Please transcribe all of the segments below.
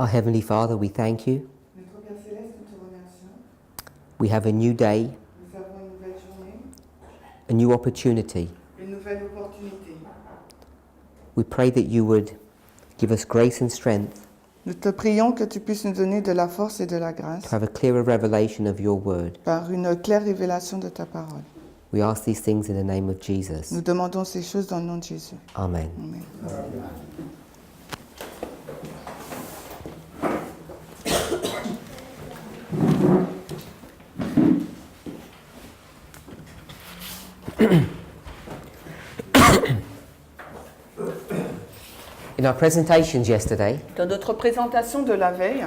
Our Heavenly Father, we thank you. Notre Père Céleste, nous te remercions. We have a new day, Nous avons une nouvelle journée, a new opportunity. une nouvelle opportunité. We pray that you would give us grace and strength Nous te prions que tu puisses nous donner de la force et de la to grâce have a clearer revelation of your word. par une claire révélation de ta parole. We ask these things in the name of Jesus. Nous demandons ces choses dans le nom de Jésus. Amen. Amen. In our presentations yesterday, Dans notre présentation de la veille,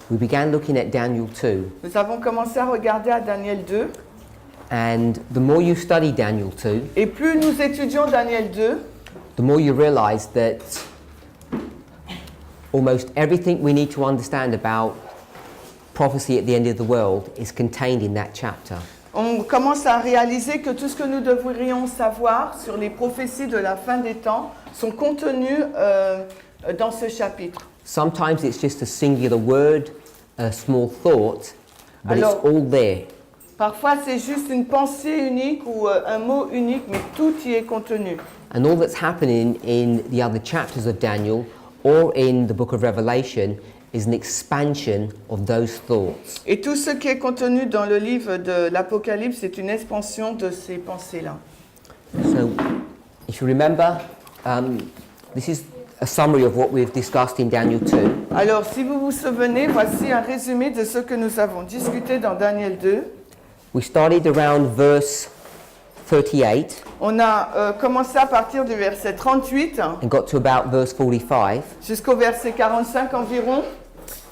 we began looking at Daniel 2. nous avons commencé à regarder à Daniel 2. And the more you study Daniel 2, Et plus nous étudions Daniel 2, the more you realize that almost everything we need to understand about prophecy at the end of the world is contained in that chapter. on commence à réaliser que tout ce que nous devrions savoir sur les prophéties de la fin des temps sont contenus dans ce chapitre. Sometimes it's just a singular word, a small thought, but Alors- it's all there. Parfois, c'est juste une pensée unique ou un mot unique, mais tout y est contenu. And all that's happening in the other chapters of Daniel or in the book of Revelation is an expansion of those thoughts. Et tout ce qui est contenu dans le livre de l'Apocalypse, c'est une expansion de ces pensées-là. So, if you remember, this is a summary of what we've discussed in Daniel 2. Alors, si vous vous souvenez, voici un résumé de ce que nous avons discuté dans Daniel 2. We started around verse 38 On a commencé à partir du verset 38 and got to about verse 45. jusqu'au verset 45 environ.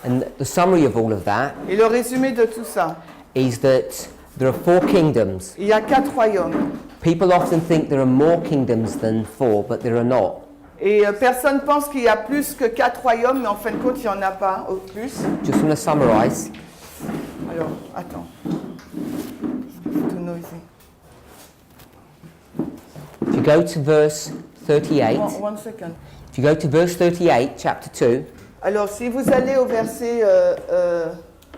And the summary of all of that Et le résumé de tout ça, is that there are 4 kingdoms. il y a 4 royaumes. People often think there are more kingdoms than 4, but there are not. Et personne pense qu'il y a plus que 4 royaumes, mais en fin de compte, il n'y en a pas au plus. Just want to summarize. Alors, attends. C'est tout noisy. If you go to verse 38, One second. if you go to verse 38, chapter 2, Alors, si vous allez au verset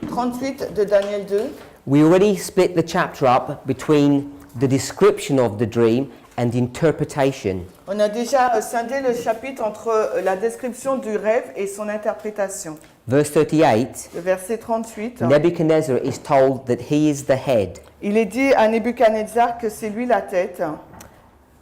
38 de Daniel 2, we already split the chapter up between the description of the dream and the interpretation. on a déjà scindé le chapitre entre la description du rêve et son interprétation. Verse 38, Le verset 38, Nebuchadnezzar is told that he is the head. il est dit à Nebuchadnezzar que c'est lui la tête.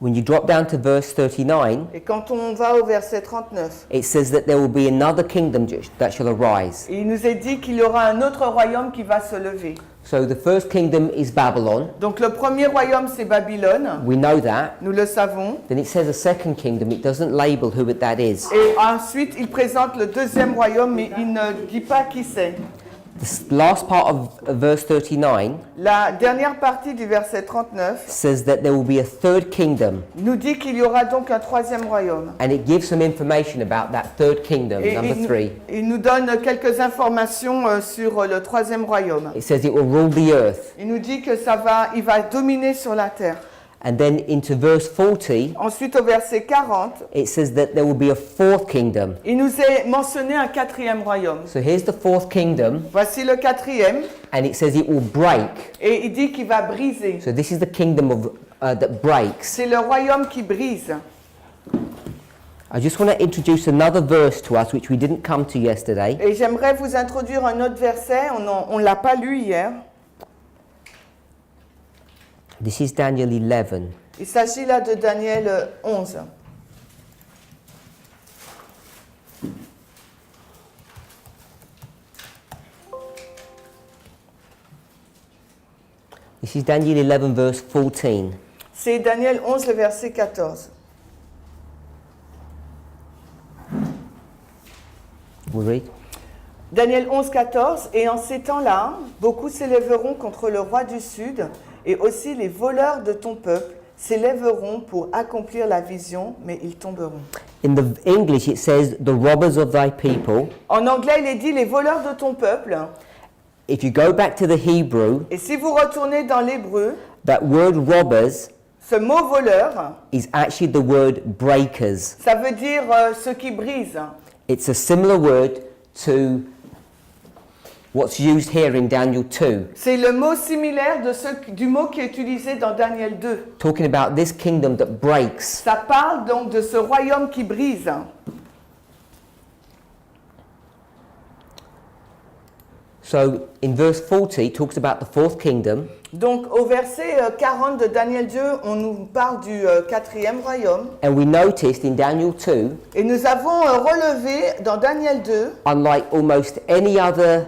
When you drop down to verse 39, Et quand on va au verset 39, it says that there will be another kingdom that shall arise. il nous est dit qu'il y aura un autre royaume qui va se lever. So the first kingdom is Babylon. Donc le premier royaume, c'est Babylone. We know that. Nous le savons. Then it says a second kingdom. It doesn't label who that is. Et ensuite, il présente le deuxième royaume, mais il ne dit pas qui c'est. The last part of verse 39 La dernière partie du verset 39 says that there will be a third kingdom, nous dit qu'il y aura donc un troisième royaume. and it gives some information about that third kingdom, Et number 3. il nous donne quelques informations sur le troisième royaume. It says it will rule the earth. Il nous dit que il va dominer sur la terre. And then into verse 40, Ensuite, au verset 40, it says that there will be a fourth kingdom. il nous est mentionné un quatrième royaume. So here's the fourth kingdom, Voici le quatrième, and it says it will break. et il dit qu'il va briser. So this is the kingdom of that breaks. C'est le royaume qui brise. I just want to introduce another verse to us, which we didn't come to yesterday. Et j'aimerais vous introduire un autre verset, on ne l'a pas lu hier. This is Daniel 11. Il s'agit là de Daniel 11. This is Daniel 11, verse 14. C'est Daniel 11, le verset 14. We read. Daniel 11, 14. Et en ces temps-là, beaucoup s'élèveront contre le roi du Sud, et aussi les voleurs de ton peuple s'élèveront pour accomplir la vision, mais ils tomberont. In the English, it says, the robbers of thy people. En anglais, il est dit les voleurs de ton peuple. If you go back to the Hebrew, Et si vous retournez dans l'hébreu, that word robbers ce mot voleur, is actually the word breakers. ça veut dire ceux qui brisent. It's a similar word to what's used here in Daniel 2, C'est le mot similaire du mot qui est utilisé dans Daniel 2. talking about this kingdom that breaks. Ça parle donc de ce royaume qui brise. So in verse 40, it talks about the fourth kingdom, Donc au verset 40 de Daniel 2, on nous parle du quatrième royaume. and we noticed in Daniel 2, Et nous avons relevé dans Daniel 2, unlike almost any other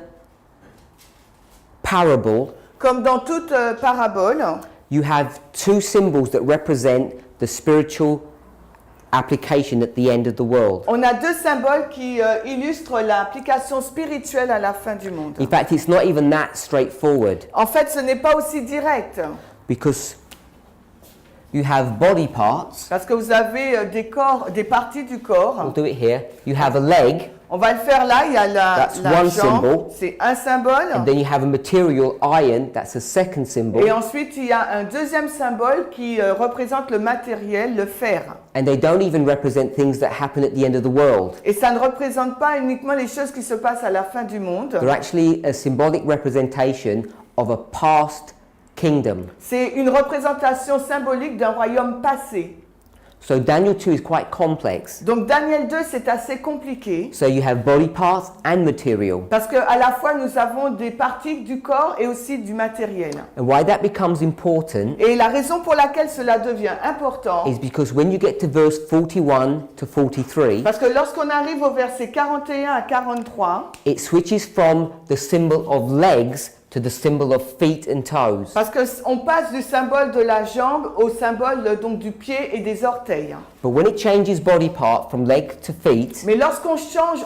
parable, comme dans toute parabole, you have two symbols that represent the spiritual application at the end of the world. on a deux symboles qui illustrent l'application spirituelle à la fin du monde. In fact, it's not even that straightforward En fait, ce n'est pas aussi direct, because you have body parts. parce que vous avez des parties du corps. We'll do it here. You have a leg, On va le faire là, il y a That's la one jambe, symbol. c'est un symbole. and then you have a material iron, that's a second symbol. Et ensuite, il y a un deuxième symbole qui représente le matériel, le fer. And they don't even represent things that happen at the end of the world. Et ça ne représente pas uniquement les choses qui se passent à la fin du monde. They're actually a symbolic representation of a past kingdom. C'est une représentation symbolique d'un royaume passé. So Daniel 2 is quite complex. Donc Daniel 2, c'est assez compliqué. So you have body parts and material. Parce qu'à la fois, nous avons des parties du corps et aussi du matériel. And why that becomes important Et la raison pour laquelle cela devient important, is because when you get to verse 41 to 43, parce que lorsqu'on arrive au verset 41 à 43, it switches from the symbol of legs to the symbol of feet and toes. parce qu'on passe du symbole de la jambe au symbole donc du pied et des orteils. But when it changes body part from leg to feet, Mais lorsqu'on change,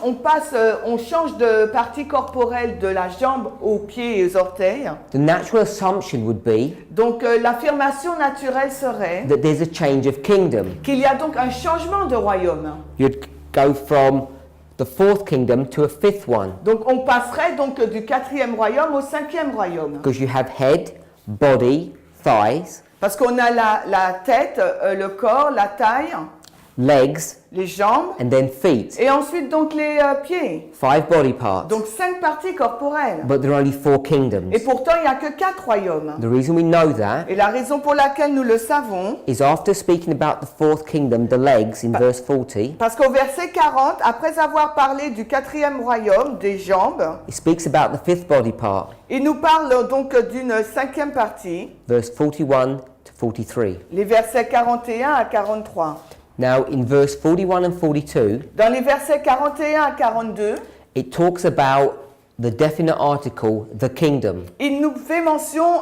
on change de partie corporelle de la jambe aux pieds et aux orteils. the natural assumption would be Donc l'affirmation naturelle serait that there's a change of kingdom. qu'il y a donc un changement de royaume. You'd go from the fourth kingdom to a fifth one, Donc on passerait donc du quatrième royaume au cinquième royaume. because you have head, body, thighs, Parce qu'on a la tête, le corps, la taille, legs, les jambes and then feet. et ensuite donc les pieds. 5 body parts. Donc 5 parties corporelles. But there are only 4 kingdoms. Et pourtant il n'y a que 4 royaumes. The reason we know that Et la raison pour laquelle nous le savons, is after speaking about the fourth kingdom, the legs, in verse 40, parce qu'au verset 40, après avoir parlé du quatrième royaume, des jambes, it speaks about the fifth body part, il nous parle donc d'une cinquième partie, verse 41 to 43. les versets 41 à 43. Now, in verse 41 and 42, Dans les versets 41 à 42, it talks about the definite article, the kingdom. il nous fait mention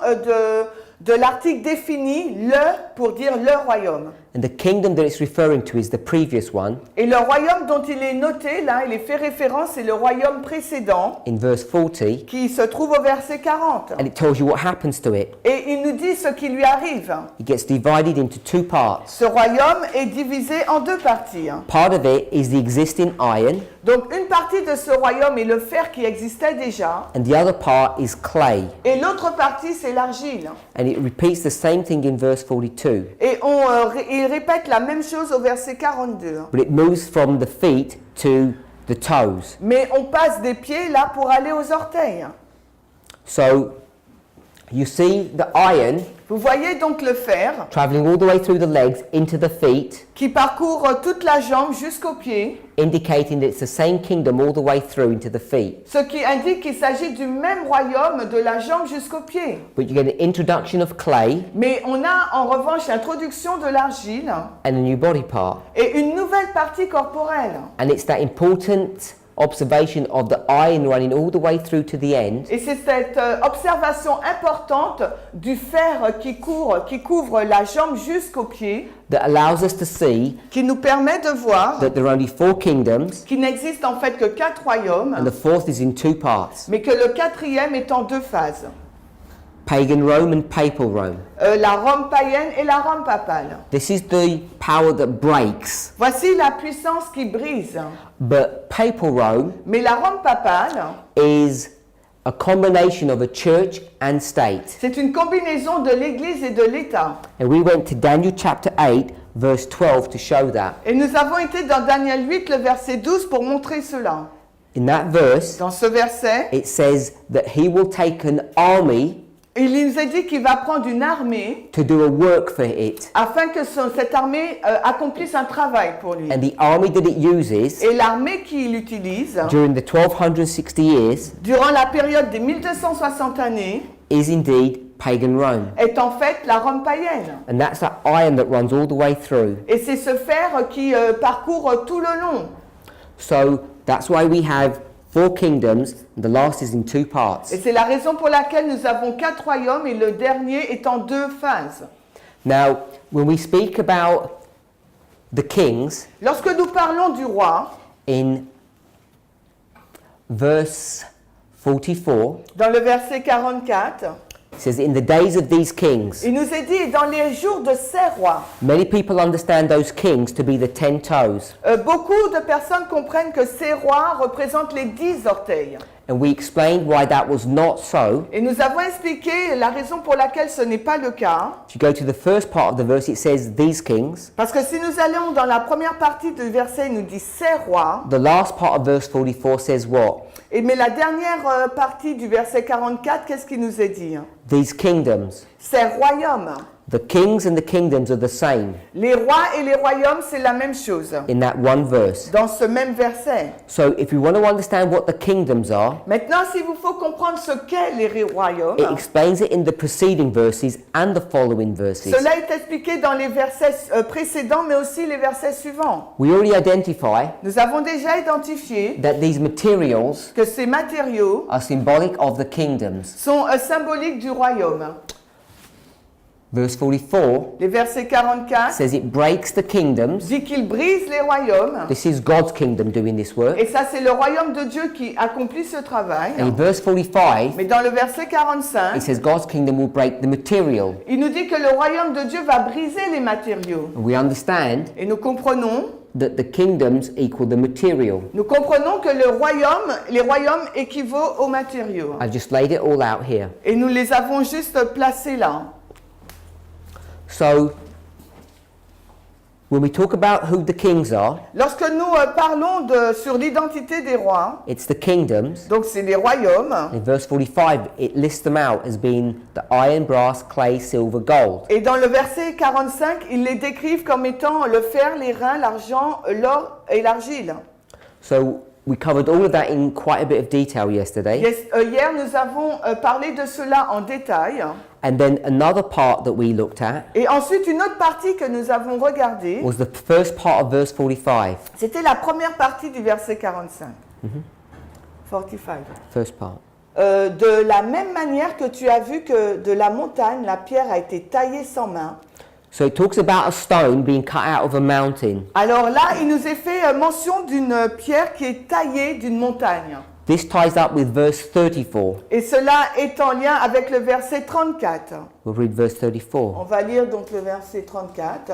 de l'article défini, le, pour dire le royaume. And the kingdom that it's referring to is the previous one, Et le royaume dont il est noté, là, il est fait référence, c'est le royaume précédent, in verse 40, qui se trouve au verset 40. and it tells you what happens to it. Et il nous dit ce qui lui arrive. It gets divided into 2 parts. Ce royaume est divisé en 2 parties. Part of it is the existing iron, Donc une partie de ce royaume est le fer qui existait déjà, and the other part is clay. et l'autre partie c'est l'argile. And it repeats the same thing in verse 42. Et il répète la même chose au verset 42. But it moves from the feet to the toes. Mais on passe des pieds là pour aller aux orteils. So you see the iron Vous voyez donc le fer traveling all the way through the legs into the feet, qui parcourt toute la jambe jusqu'aux pieds, indicating that it's the same kingdom all the way through into the feet. ce qui indique qu'il s'agit du même royaume de la jambe jusqu'aux pieds. But you get an introduction of clay Mais on a en revanche l'introduction de l'argile and a new body part. et une nouvelle partie corporelle. And it's that important observation of the iron running all the way through to the end Et c'est cette observation importante du fer qui couvre la jambe jusqu'aux pieds that allows us to see qui nous permet de voir that there are only 4 kingdoms qu'il n'existe en fait que 4 royaumes, and the fourth is in 2 parts. mais que le quatrième est en 2 phases. Pagan Rome and papal Rome. La Rome païenne et la Rome papale. This is the power that breaks. Voici la puissance qui brise. But papal Rome Mais la Rome papale, is a combination of a church and state. c'est une combinaison de l'Église et de l'État. And we went to Daniel chapter 8, verse 12 to show that. Et nous avons été dans Daniel 8, le verset 12, pour montrer cela. In that verse, Dans ce verset, it says that he will take an army il nous est dit qu'il va prendre une armée to do a work for it. afin que cette armée accomplisse un travail pour lui. And the army that it uses Et l'armée qu'il utilise during the 1260 years durant la période des 1260 années is indeed pagan Rome. est en fait la Rome païenne. And that's that iron that runs all the way through. Et c'est ce fer qui parcourt tout le long. So that's why we have 4 kingdoms, and the last is in 2 parts. Et c'est la raison pour laquelle nous avons 4 royaumes et le dernier est en 2 phases. Now, when we speak about the kings, Lorsque nous parlons du roi, in verse 44, dans le verset 44, it says, in the days of these kings, il nous est dit dans les jours de ces rois. many people understand those kings to be the 10 toes. Beaucoup de personnes comprennent que ces rois représentent les 10 orteils. And we explained why that was not so. Et nous avons expliqué la raison pour laquelle ce n'est pas le cas. If you go to the first part of the verse, it says these kings. Parce que si nous allons dans la première partie du verset, il nous dit ces rois. The last part of verse 44 says what? Mais la dernière partie du verset 44, qu'est-ce qu'il nous est dit? These kingdoms. Ces royaumes. The kings and the kingdoms are the same Les rois et les royaumes, c'est la même chose. in that one verse. Dans ce même verset. So if you want to understand what the kingdoms are, Maintenant, s'il vous faut comprendre ce qu'est les royaumes, it explains it in the preceding verses and the following verses. cela est expliqué dans les versets précédents, mais aussi les versets suivants. We already identify Nous avons déjà identifié that these materials que ces matériaux are symbolic of the kingdoms. sont symboliques du royaume. Verse 44 Les versets 44 says it breaks the kingdoms. dit qu'il brise les royaumes. This is God's kingdom doing this work. Et ça, c'est le royaume de Dieu qui accomplit ce travail. And in verse 45, Mais dans le verset it 45, says God's kingdom will break the material. il nous dit que le royaume de Dieu va briser les matériaux. And we understand Et nous comprenons that the kingdoms equal the material. que les royaumes équivaut aux matériaux. I've just laid it all out here. Et nous les avons juste placés là. So, when we talk about who the kings are, Lorsque nous parlons sur l'identité des rois, it's the kingdoms. donc c'est les royaumes. In verse 45, it lists them out as being the iron, brass, clay, silver, gold. Et dans le verset 45, ils les décrivent comme étant le fer, les reins, l'argent, l'or et l'argile. So, we covered all of that in quite a bit of detail yesterday. Hier, nous avons parlé de cela en détail. And then another part that we looked at Et ensuite, une autre partie que nous avons regardée, was the first part of verse 45. c'était la première partie du verset 45. 45. First part. De la même manière que tu as vu que de la montagne, la pierre a été taillée sans main. So it talks about a stone being cut out of a mountain. Alors là, il nous est fait mention d'une pierre qui est taillée d'une montagne. This ties up with verse 34. Et cela est en lien avec le verset 34. We'll read verse On 34. va lire donc le verset 34.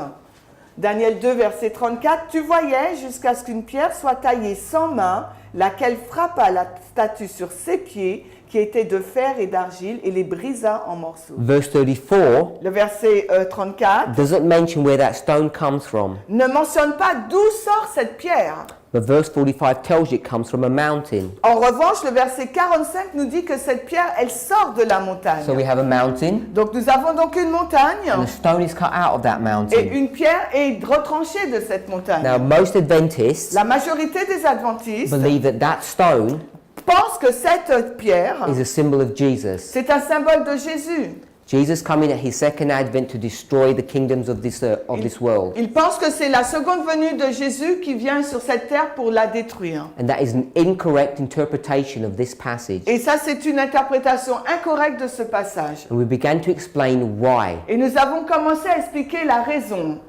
Daniel 2, verset 34. Tu voyais jusqu'à ce qu'une pierre soit taillée sans main, laquelle frappa la statue sur ses pieds, qui étaient de fer et d'argile, et les brisa en morceaux. Verse 34 Le verset 34 doesn't mention where that stone comes from, ne mentionne pas d'où sort cette pierre. but verse 45 tells you it comes from a mountain. En revanche, le verset 45 nous dit que cette pierre, elle sort de la montagne. So we have a mountain, Donc nous avons donc une montagne, and a stone is cut out of that et mountain. une pierre est retranchée de cette montagne. Now, most Adventists La majorité des adventistes believe that that stone pensent que cette pierre, is a symbol of Jesus. c'est un symbole de Jésus. Jesus coming at his second advent to destroy the kingdoms of this world. Ils pensent que c'est la seconde venue de Jésus qui vient sur cette terre pour la détruire. And that is an incorrect interpretation of this passage. Et ça, c'est une interprétation incorrecte de ce passage. And we began to explain why. Et nous avons commencé à expliquer la raison.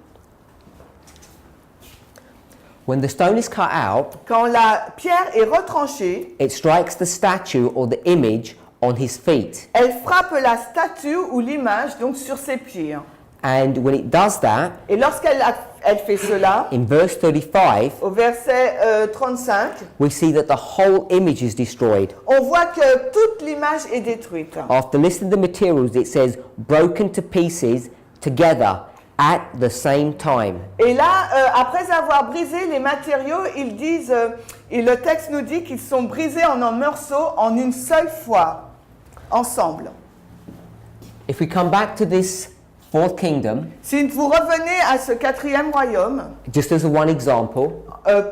When the stone is cut out, Quand la pierre est retranchée, it strikes the statue or the image on his feet. elle frappe la statue ou l'image donc sur ses pieds. And when it does that, Et lorsqu'elle elle fait cela, in verse 35, au verset 35, we see that the whole image is destroyed. on voit que toute l'image est détruite. After listing the materials, it says broken to pieces together at the same time. Et là, après avoir brisé les matériaux, ils disent, et le texte nous dit qu'ils sont brisés en un morceau en une seule fois, ensemble. If we come back to this fourth kingdom, Si vous revenez à ce quatrième royaume, just as one example,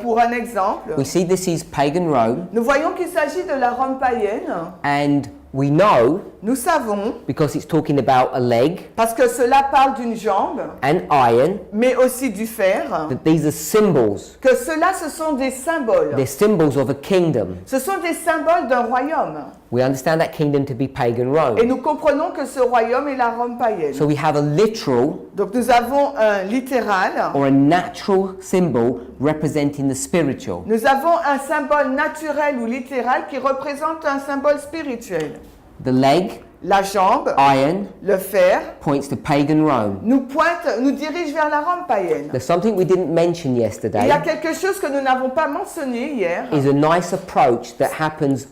pour un exemple, we see this is pagan Rome, nous voyons qu'il s'agit de la Rome païenne. and we know, Nous savons, because it's talking about a leg parce que cela parle d'une jambe, and iron, mais aussi du fer, that these are symbols. que cela, ce sont des symboles. They're symbols of a kingdom. Ce sont des symboles d'un royaume. We understand that kingdom to be pagan Et Rome. nous comprenons que ce royaume est la Rome païenne. So we have a literal Donc nous avons un littéral, or a natural symbol representing the spiritual. nous avons un symbole naturel ou littéral qui représente un symbole spirituel. The leg, La jambe, iron, le fer, points to pagan Rome. nous dirige vers la Rome païenne. There's something we didn't mention Il y a yesterday, quelque chose que nous n'avons pas mentionné hier. is a nice approach that happens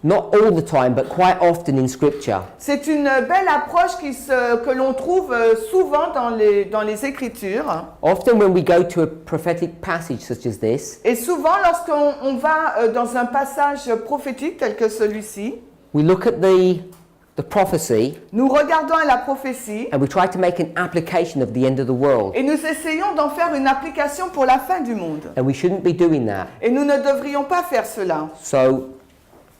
not all the time, but quite often in Scripture. C'est une belle approche que l'on trouve souvent dans les Écritures. Often when we go to a prophetic passage such as this, Et souvent, lorsqu'on va dans un passage prophétique tel que celui-ci, we look at the prophecy nous regardons à la prophétie and we try to make an application of the end of the world. et nous essayons d'en faire une application pour la fin du monde. And we shouldn't be doing that. Et nous ne devrions pas faire cela. So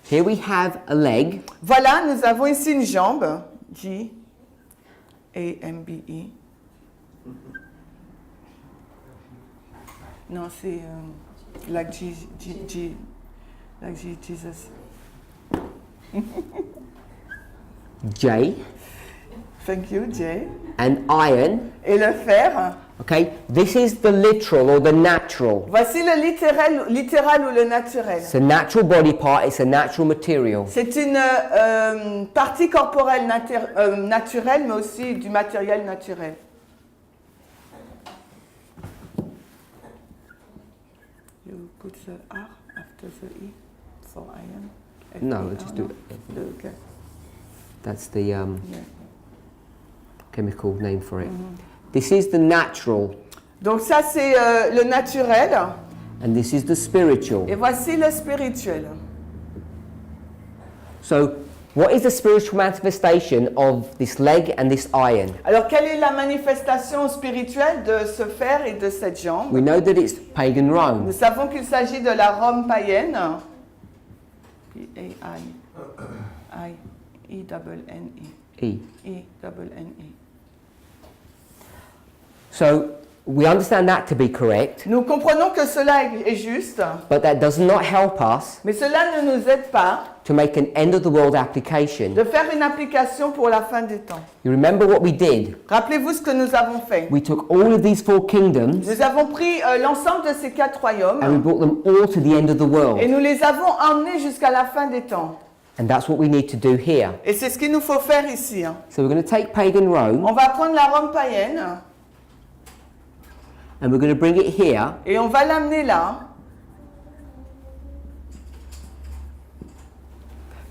here we have a leg, Voilà, nous avons ici une jambe, G-A-M-B-E. Non, c'est like Jesus. J, Thank you, Jay. and iron. Et le fer. Okay, this is the literal or the natural. Voici le littéral ou le naturel. It's a natural body part, it's a natural material. C'est une partie corporelle naturelle, mais aussi du matériel naturel. You put the R after the E for iron. No, I'll just do it. Okay. That's the Yeah. chemical name for it. This is the natural, Donc ça c'est le naturel and this is the spiritual. et voici le spirituel. So, what is the spiritual manifestation of this leg and this iron? Alors quelle est la manifestation spirituelle de ce fer et de cette jambe? We know that it's pagan Rome. Nous savons qu'il s'agit de la Rome païenne. P-A-I-E-N-E. E. E-N-E. So, we understand that to be correct, Nous comprenons que cela est juste, but that does not help us mais cela ne nous aide pas to make an end of the world application. de faire une application pour la fin des temps. You remember what we did? Rappelez-vous ce que nous avons fait. We took all of these four kingdoms Nous avons pris l'ensemble de ces 4 and we royaumes brought them all to the end of the et world. nous les avons emmenés jusqu'à la fin des temps. And that's what we need to do here. Et c'est ce qu'il nous faut faire ici. So we're going to take pagan Rome On va prendre la Rome païenne and we're going to bring it here. et on va l'amener là.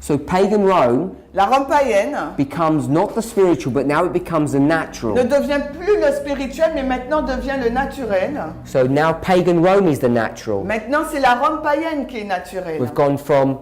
So pagan Rome La Rome païenne becomes not the spiritual, but now it becomes the ne natural. devient plus le spirituel, mais maintenant devient le naturel. So now pagan Rome is the natural. Maintenant, c'est la Rome païenne qui est naturelle. We've gone from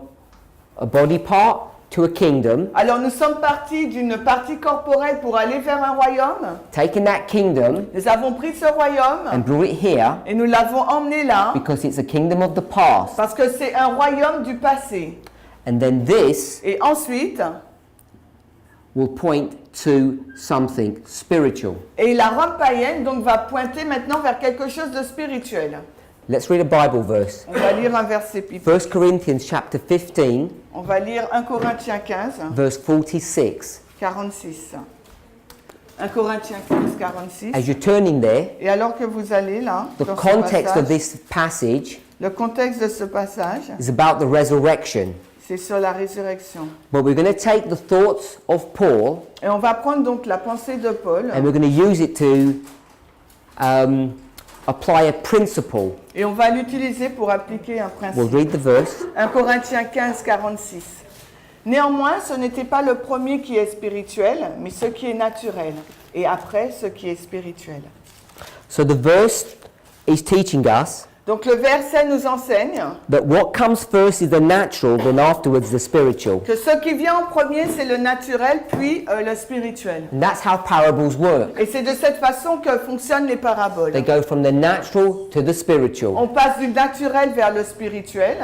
a body part to a kingdom, Alors nous sommes partis d'une partie corporelle pour aller vers un royaume. taken that kingdom Nous avons pris ce royaume and brought it here et nous l'avons emmené là because it's a kingdom of the past. parce que c'est un royaume du passé. And then this Et ensuite, will point to something spiritual. et la Rome païenne donc va pointer maintenant vers quelque chose de spirituel. Let's read a Bible verse. On va lire un verset biblique. 1 Corinthians chapter 15, On va lire 1 Corinthiens 15, verse 46. 46. 1 Corinthiens 15, 46. As you're turning there, Et alors que vous allez là, the dans ce context of passage, this passage le contexte de ce passage, is about the resurrection. c'est sur la résurrection. But we're going to take the thoughts of Paul Et on va prendre donc la pensée de Paul and we're going to use it to apply a principle. et on va l'utiliser pour appliquer un We'll principe. read the verse. 1 Corinthiens 15, 46. Néanmoins, ce n'était pas le premier qui est spirituel, mais ce qui est naturel. et après ce qui est spirituel. So the verse is teaching us Donc le verset nous enseigne that what comes first is the natural, then afterwards the spiritual. que ce qui vient en premier, c'est le naturel, puis le spirituel. And that's how parables work. Et c'est de cette façon que fonctionnent les paraboles. They go from the natural to the spiritual. On passe du naturel vers le spirituel.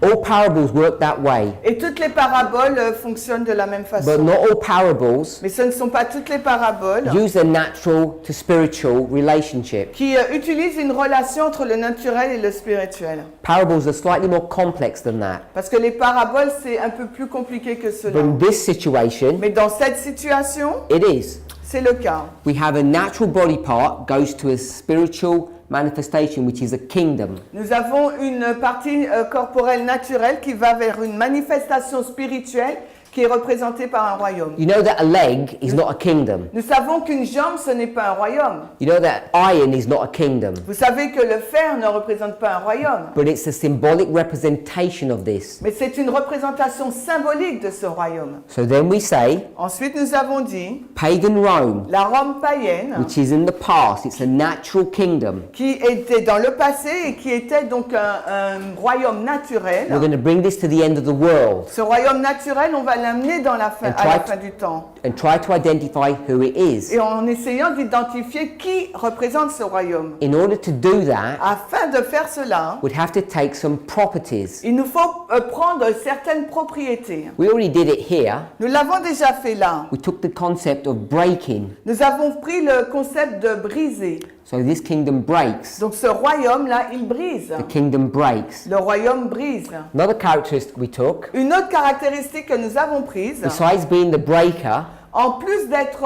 All parables work that way. Et toutes les paraboles fonctionnent de la même But façon. not all parables Mais ce ne sont pas toutes les paraboles use a natural to spiritual relationship. qui utilisent une relation entre le naturel et le spirituel. Parables are slightly more complex than that. Parce que les paraboles, c'est un peu plus compliqué que But cela. in this situation, Mais dans cette situation, it is. c'est le cas. We have a natural body part goes to a spiritual manifestation, which is a kingdom. Nous avons une partie corporelle naturelle qui va vers une manifestation spirituelle qui est représentée par un royaume. You know that a leg is not a kingdom. Nous savons qu'une jambe, ce n'est pas un royaume. You know that iron is not a kingdom. Vous savez que le fer ne représente pas un royaume. But it's a symbolic representation of this. Mais c'est une représentation symbolique de ce royaume. So then we say, Ensuite, nous avons dit, pagan Rome, la Rome païenne, which is in the past, it's a natural kingdom. qui était dans le passé et qui était donc un royaume naturel. We're going to bring this to the end of the world Ce royaume naturel, on va l'amener dans la fin, à la fin du temps. and try to identify who it is. Et en essayant d'identifier qui représente ce royaume. In order to do that, Afin de faire cela, we'd have to take some properties. il nous faut prendre certaines propriétés. We already did it here. Nous l'avons déjà fait là. We took the concept of breaking. Nous avons pris le concept de briser. So this kingdom breaks. Donc ce royaume-là, il brise. The kingdom breaks. Le royaume brise. Another characteristic we took, Une autre caractéristique que nous avons prise, besides being the breaker, en plus d'être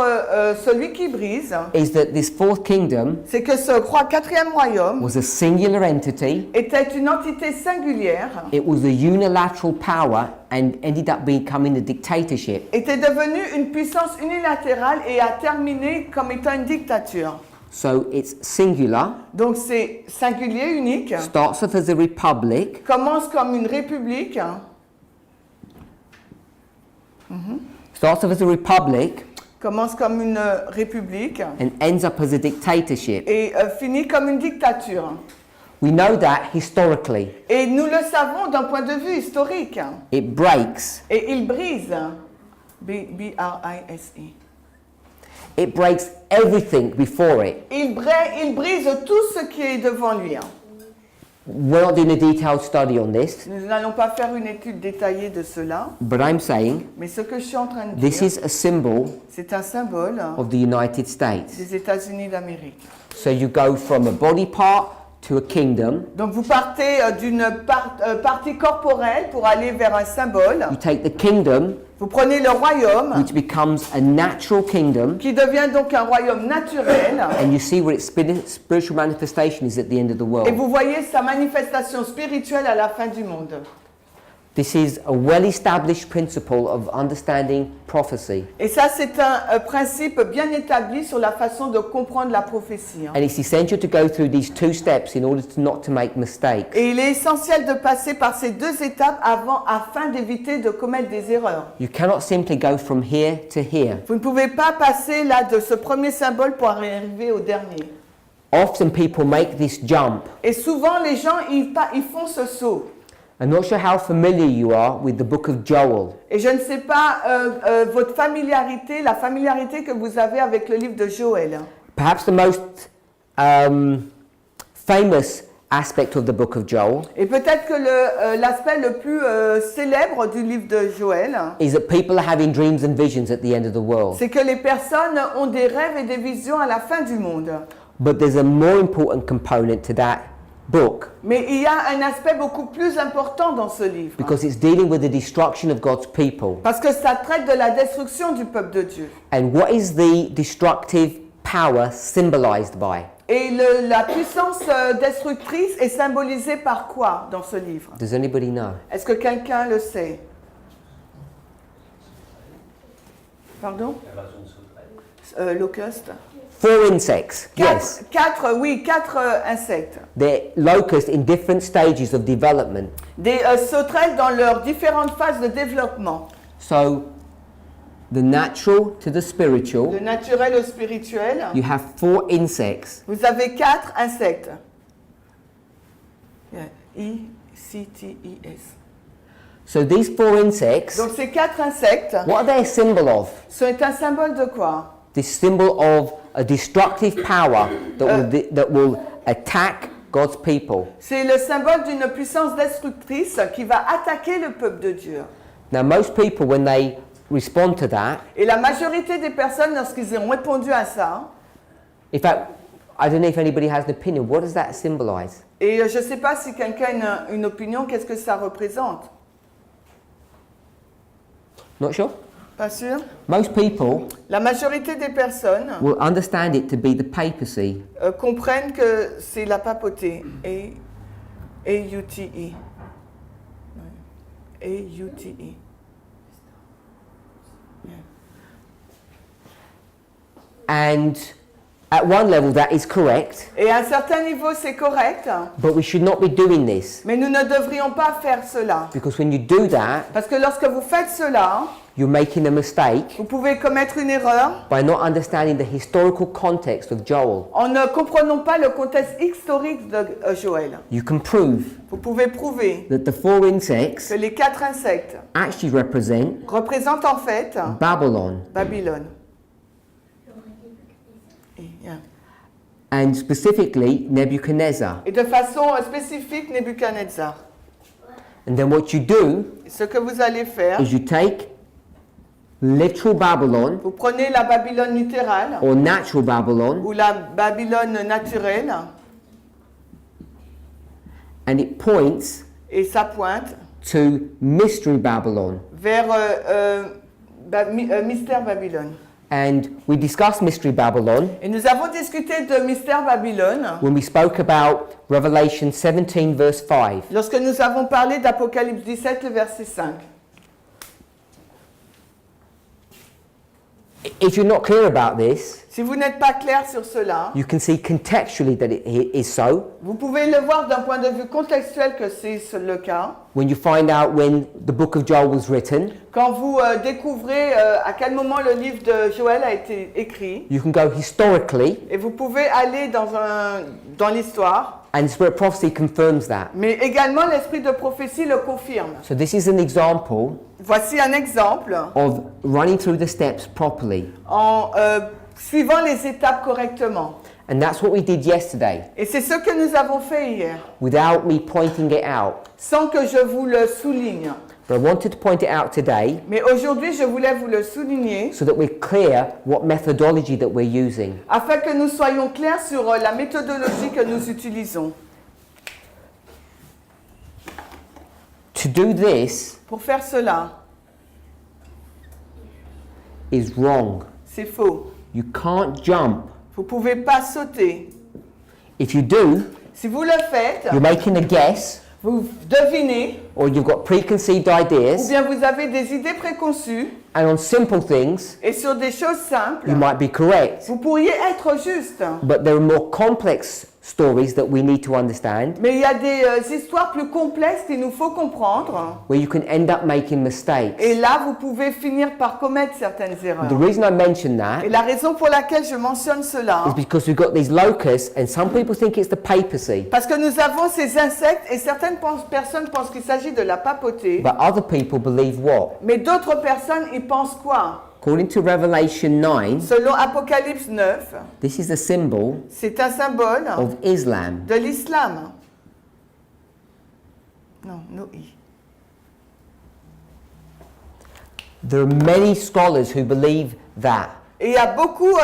celui qui brise, is that this fourth kingdom c'est que ce quatrième royaume was a singular entity. était une entité singulière, It was a unilateral power and ended up becoming a dictatorship. était devenu une puissance unilatérale et a terminé comme étant une dictature. So it's singular, Donc c'est singulier, unique, starts off as a republic, commence comme une république, starts off as a republic commence comme une république and ends up as a dictatorship. et finit comme une dictature. We know that historically. Et nous le savons d'un point de vue historique. It breaks. Et il brise. B-R-I-S-E. It breaks everything before it. Il brise tout ce qui est devant lui. We're not doing a detailed study on this, Nous n'allons pas faire une étude détaillée de cela, but I'm saying mais ce que je suis en train de this dire, is a symbol c'est un symbole of the United States. des États-Unis d'Amérique. So you go from a body part to a kingdom. Donc vous partez d'une partie corporelle pour aller vers un symbole. You take the kingdom, Vous prenez le royaume, which becomes a natural kingdom, qui devient donc un royaume naturel, and you see where its spiritual manifestation is at the end of the et world. vous voyez sa manifestation spirituelle à la fin du monde. This is a well-established principle of understanding prophecy. Et ça, c'est un principe bien établi sur la façon de comprendre la prophétie. And it's essential to go through these two steps in order to not to make mistakes. Et il est essentiel de passer par ces deux étapes afin d'éviter de commettre des erreurs. You cannot simply go from here to here. Vous ne pouvez pas passer là de ce premier symbole pour arriver au dernier. Often people make this jump. Et souvent, les gens, ils font ce saut. I'm not sure how familiar you are with the book of Joel. Et je ne sais pas votre familiarité, la familiarité que vous avez avec le livre de Joël. Perhaps the most famous aspect of the book of Joel Et peut-être que l'aspect le plus célèbre du livre de Joël, is that people are having dreams and visions at the end of the world. c'est que les personnes ont des rêves et des visions à la fin du monde. But there's a more important component to that book Mais il y a un aspect beaucoup plus important dans ce livre. because it's dealing with the destruction of God's people. Parce que ça traite de la destruction du peuple de Dieu. And what is the destructive power symbolized by? Et la puissance destructrice est symbolisée par quoi dans ce livre? Does anybody know? Est-ce que quelqu'un le sait? Pardon? Locust. 4 insects, yes. Quatre insectes. They're locusts in different stages of development. Des sauterelles dans leurs différentes phases de développement. So the natural to the spiritual, le naturel au spirituel, you have 4 insects. vous avez 4 insectes. I-C-T-I-S. So these 4 insects, Donc ces 4 insectes, what are they a symbol of? sont un symbole de quoi? This symbol of a destructive power that will attack God's people. C'est le symbole d'une puissance destructrice qui va attaquer le peuple de Dieu. Now most people, when they respond to that, Et la majorité des personnes, lorsqu'ils ont répondu à ça, in fact, I don't know if anybody has an opinion, what does that symbolize? et je ne sais pas si quelqu'un a une opinion, qu'est-ce que ça représente? Not sure? Pas sûr? Most people La majorité des personnes will understand it to be the papacy. comprennent que c'est la papauté. A-U-T-E. A-U-T-E. And at one level that is correct, Et à un certain niveau, c'est correct, but we should not be doing this. mais nous ne devrions pas faire cela. Because when you do that, Parce que lorsque vous faites cela, you're making a mistake vous pouvez commettre une erreur by not understanding the historical context of Joel. en ne comprenant pas le contexte historique de Joël. You can prove Vous pouvez prouver that the 4 insects que les 4 insectes actually represent représentent en fait Babylon, Babylone. and specifically Nebuchadnezzar. Et de façon spécifique, Nebuchadnezzar. And then what you do Ce que vous allez faire, is you take literal Babylon vous prenez la Babylone littérale or natural Babylon ou la Babylone naturelle and it points et ça pointe to Mystery Babylon. vers Mystère Babylone. And we discussed Mystery Babylon Et nous avons discuté de Mystère Babylone when we spoke about Revelation 17 verse 5. lorsque nous avons parlé d'Apocalypse 17, le verset 5. If you're not clear about this, Si vous n'êtes pas clair sur cela, you can see contextually that it is so vous pouvez le voir d'un point de vue contextuel que c'est le cas. when you find out when the book of Joel was written. Quand vous découvrez à quel moment le livre de Joël a été écrit, You can go historically, et vous pouvez aller dans l'histoire, and Spirit Prophecy confirms that. mais également l'esprit de prophétie le confirme. So this is an example Voici un exemple of running through the steps properly. en suivant les étapes correctement. And that's what we did yesterday, Et c'est ce que nous avons fait hier, without me pointing it out. sans que je vous le souligne. But I wanted to point it out today Mais aujourd'hui, je voulais vous le souligner so that we're clear what methodology that we're using. afin que nous soyons clairs sur la méthodologie que nous utilisons. To do this Pour faire cela, is wrong. c'est faux. You can't jump. Vous ne pouvez pas sauter. If you do, Si vous le faites, you're making a guess, vous devinez, or you've got preconceived ou ideas, bien vous avez des idées préconçues, and on simple things, et sur des choses simples, you might be correct. vous pourriez être juste. But there are more complex stories that we need to understand, Mais il y a des histoires plus complexes qu'il nous faut comprendre. where you can end up making mistakes. Et là, vous pouvez finir par commettre certaines erreurs. The reason I mention that Et la raison pour laquelle je mentionne cela, is because we've got these locusts, and some people think it's the papacy, parce que nous avons ces insectes et certaines personnes pensent qu'il s'agit de la papauté, but other people believe what? mais d'autres personnes y pensent quoi? According to Revelation 9, Selon Apocalypse 9, this is a symbol c'est un symbole of Islam. de l'islam. Non, no i. There are many scholars who believe that, Et il y a beaucoup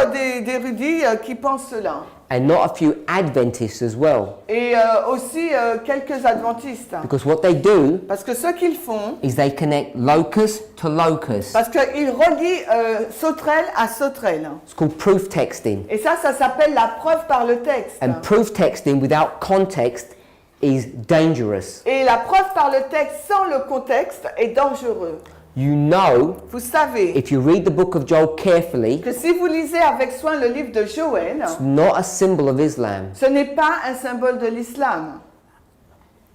d'érudits qui pensent cela. and not a few Adventists as well. Et aussi quelques adventistes. Because what they do Parce que ce qu'ils font, is they connect locust to locust. parce qu'ils relient sauterelle à sauterelle. It's called proof texting. Et ça s'appelle la preuve par le texte. And proof texting without context is dangerous. Et la preuve par le texte sans le contexte est dangereux. You know, Vous savez if you read the book of Joel carefully, que si vous lisez avec soin le livre de Joël, it's not a symbol of Islam. ce n'est pas un symbole de l'islam.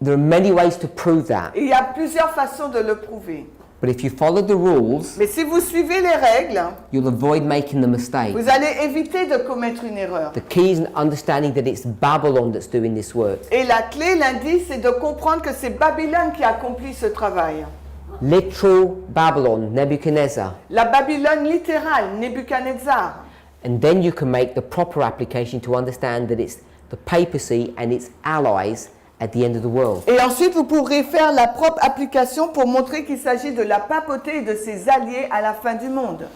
There are many ways to prove that. Et il y a plusieurs façons de le prouver. But if you follow the rules, Mais si vous suivez les règles, you'll avoid making the mistake. vous allez éviter de commettre une erreur. The key is understanding that it's Babylon that's doing this work. Et la clé, l'indice, c'est de comprendre que c'est Babylone qui accomplit ce travail. Literal Babylon, Nebuchadnezzar. La Babylone littérale, Nebuchadnezzar. And then you can make the proper application to understand that it's the papacy and its allies at the end of the world. Et ensuite, vous pourrez faire la propre application pour montrer qu'il s'agit de la papauté et de ses alliés à la fin du monde.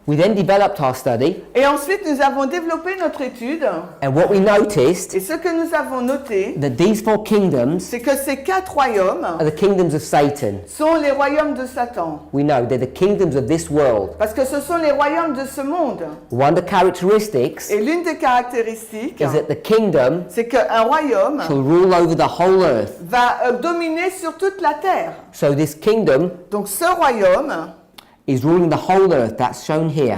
We then developed our study, Et ensuite, nous avons développé notre étude. and what we noticed Et ce que nous avons noté, that these 4 kingdoms c'est que ces 4 royaumes are the kingdoms of Satan. sont les royaumes de Satan. We know they're the kingdoms of this world. Parce que ce sont les royaumes de ce monde. One of the characteristics Et l'une des caractéristiques, is that the kingdom c'est qu'un royaume shall rule over the whole earth. va dominer sur toute la terre. So this kingdom Donc ce royaume is ruling the whole earth. That's shown here.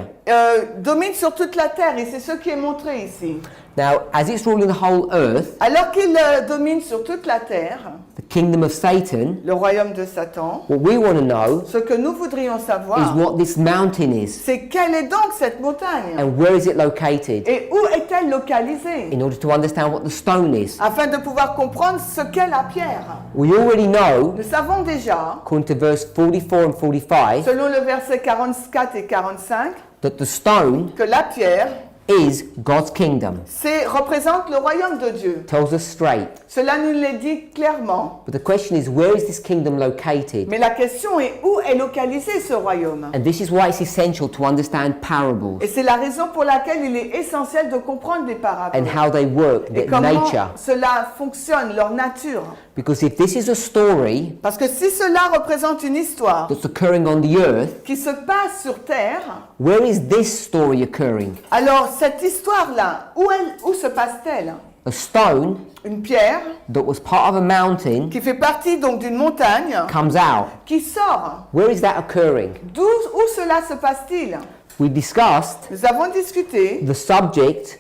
domine sur toute la terre et c'est ce qui est montré ici. Now, as it's ruling the whole earth, Alors qu'il domine sur toute la terre, the kingdom of Satan, le royaume de Satan, what we want to know ce que nous voudrions is savoir, what this mountain is c'est quelle est donc cette montagne and where is it located, et où est-elle localisée, in order to understand what the stone is. afin de pouvoir comprendre ce qu'est la pierre. We already know, Nous savons déjà, according to verse 44 and 45, selon le verset 44 et 45, that the stone que la pierre is God's kingdom. représente le royaume de Dieu. Tells us straight. Cela nous l'est dit clairement. But the question is, where is this kingdom located? Mais la question est où est localisé ce royaume? And this is why it's essential to understand parables Et c'est la raison pour laquelle il est essentiel de comprendre les paraboles. and how they work, Et their comment nature. cela fonctionne, leur nature. Because if this is a story Parce que si cela représente une histoire that's occurring on the earth, qui se passe sur Terre, where is this story occurring? alors cette histoire-là, où se passe-t-elle? A stone Une pierre that was part of a mountain qui fait partie donc d'une montagne comes out. qui sort. Where is that occurring? Où cela se passe-t-il? We discussed Nous avons discuté the subject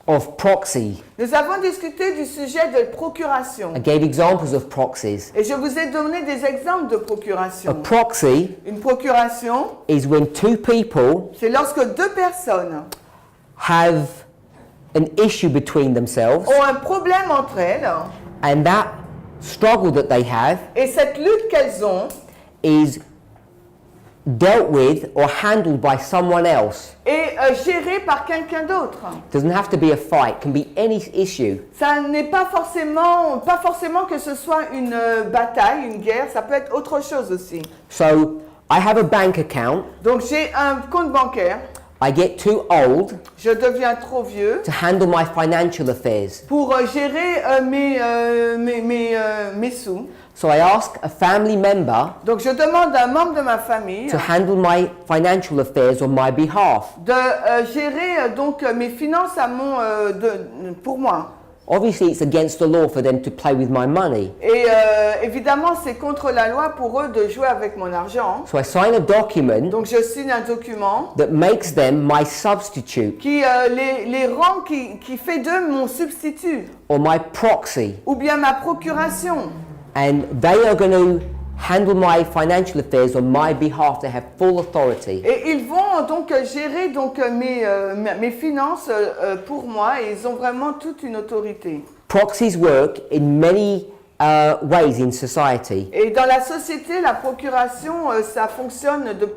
of proxy. Nous avons discuté du sujet de procuration. I gave examples of proxies. Et je vous ai donné des exemples de A procuration. proxy Une procuration, is when 2 people c'est lorsque 2 personnes have an issue between themselves, ont un problème entre elles and that struggle that they have et cette lutte qu'elles ont is dealt with or handled by someone else. est gérée par quelqu'un d'autre. It doesn't have to be a fight, it can be any issue. Ça n'est pas forcément que ce soit une bataille, une guerre, ça peut être autre chose aussi. So I have a bank account. Donc j'ai un compte bancaire, I get too old je deviens trop vieux to handle my financial affairs. pour gérer mes sous. So I ask a family member Donc je demande à un membre de ma famille to handle my financial affairs on my behalf. de gérer donc mes finances pour moi. Obviously, it's against the law for them to play with my money. Et évidemment, c'est contre la loi pour eux de jouer avec mon argent. So I sign a document Donc je signe un document that makes them my substitute qui les rend, qui fait d'eux mon substitut or my proxy. ou bien ma procuration. And they are going to handle my financial affairs on my behalf. They have full authority. Et ils vont donc gérer donc mes finances pour moi et ils ont vraiment toute une autorité. Proxies work in many ways in society. Et dans la société, la procuration, ça fonctionne de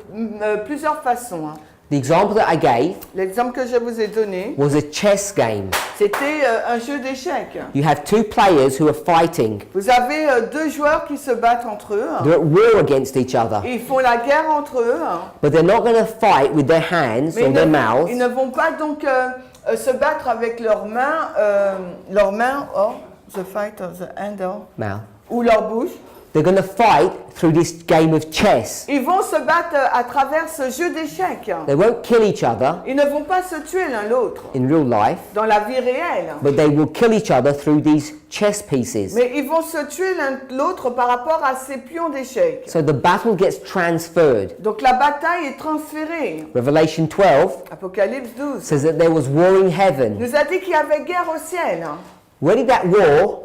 plusieurs façons. The example that I gave L'exemple que je vous ai donné, was a chess game. c'était un jeu d'échecs. You have 2 players who are fighting. Vous avez 2 joueurs qui se battent entre eux. They're at war against each other. Ils font la guerre entre eux. But they're not going to fight with their hands Mais or their ils mouths. ne vont pas donc se battre avec leurs mains, the fight of the handle, Mouth. ou leur bouche. They're going to fight through this game of chess. Ils vont se battre à travers ce jeu d'échecs. They won't kill each other Ils ne vont pas se tuer l'un l'autre in real life, dans la vie réelle. but they will kill each other through these chess pieces. Mais ils vont se tuer l'un l'autre par rapport à ces pions d'échecs. So the battle gets transferred. Donc la bataille est transférée. Revelation 12 Apocalypse 12 says that there was war in heaven. nous a dit qu'il y avait guerre au ciel. Where did that war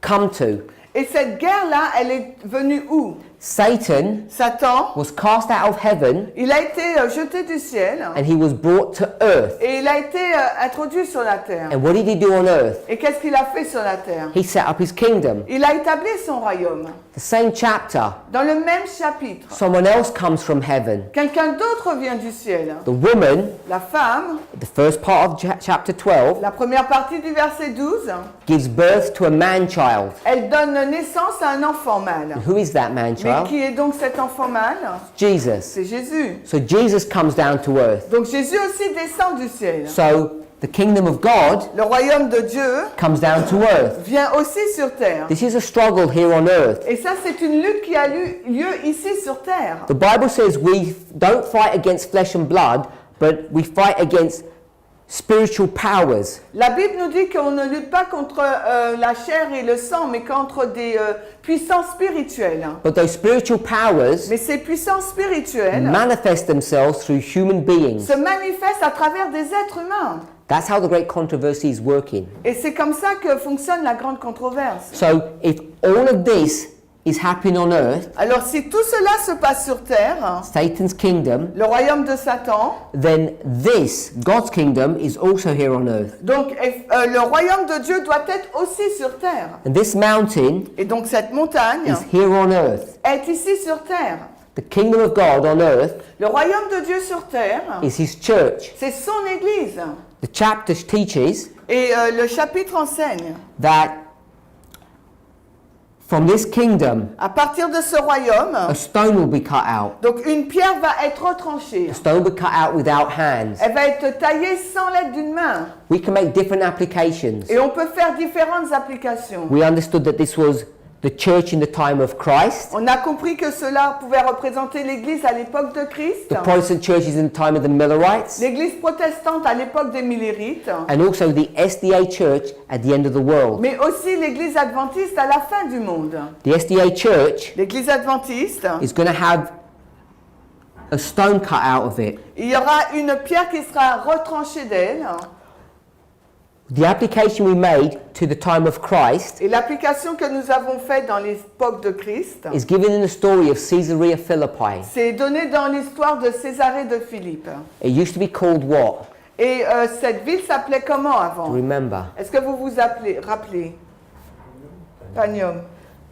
come to? Et cette guerre-là, elle est venue où? Satan Satan, was cast out of heaven il a été jeté du ciel and he was brought to earth. et il a été introduit sur la terre. And what did he do on earth? Et qu'est-ce qu'il a fait sur la terre? He set up his kingdom. Il a établi son royaume. The same chapter, Dans le même chapitre, someone else comes from heaven. quelqu'un d'autre vient du ciel. The woman, La femme, the first part of chapter 12, la première partie du verset 12, gives birth to a man-child. elle donne naissance à un enfant mâle. Who is that Mais man-child? qui est donc cet enfant mâle? Jesus. C'est Jésus. So Jesus comes down to earth. Donc Jésus aussi descend du ciel. So the kingdom of God Le royaume de Dieu comes down to earth. vient aussi sur terre. This is a struggle here on earth. Et ça, c'est une lutte qui a lieu ici sur terre. The Bible says we don't fight against flesh and blood, but we fight against spiritual powers. La Bible nous dit qu'on ne lutte pas contre la chair et le sang, mais contre des puissances spirituelles. But those spiritual powers Mais ces puissances spirituelles manifest themselves through human beings. se manifestent à travers des êtres humains. That's how the great controversy is working. Et c'est comme ça que fonctionne la grande controverse. So if all of this is happening on earth, Alors si tout cela se passe sur terre, Satan's kingdom, le royaume de Satan, then this, God's kingdom, is also here on earth. donc le royaume de Dieu doit être aussi sur terre. And this mountain Et donc cette montagne is here on earth. est ici sur terre. The kingdom of God on earth Le royaume de Dieu sur terre, is his church. c'est son église. The chapter teaches Et le chapitre enseigne, that from this kingdom, à partir de ce royaume, a stone will be cut out. donc une pierre va être retranchée. A stone will be cut out without hands. Elle va être taillée sans l'aide d'une main. We can make different applications. Et on peut faire différentes applications. We understood that this was the church in the time of Christ. On a compris que cela pouvait représenter l'église à l'époque de Christ, The Protestant churches in the time of the Millerites, l'église protestante à l'époque des Millérites, and also the SDA church at the end of the world. mais aussi l'église adventiste à la fin du monde. The SDA church L'église adventiste, is going to have a stone cut out of it. il y aura une pierre qui sera retranchée d'elle. The application we made to the time of Christ Et l'application que nous avons faite dans l'époque de Christ, is given in the story of Caesarea Philippi. c'est donné dans l'histoire de Césarée de Philippe. It used to be called what? Et cette ville s'appelait comment avant? Remember. Est-ce que vous vous rappelez? Panium.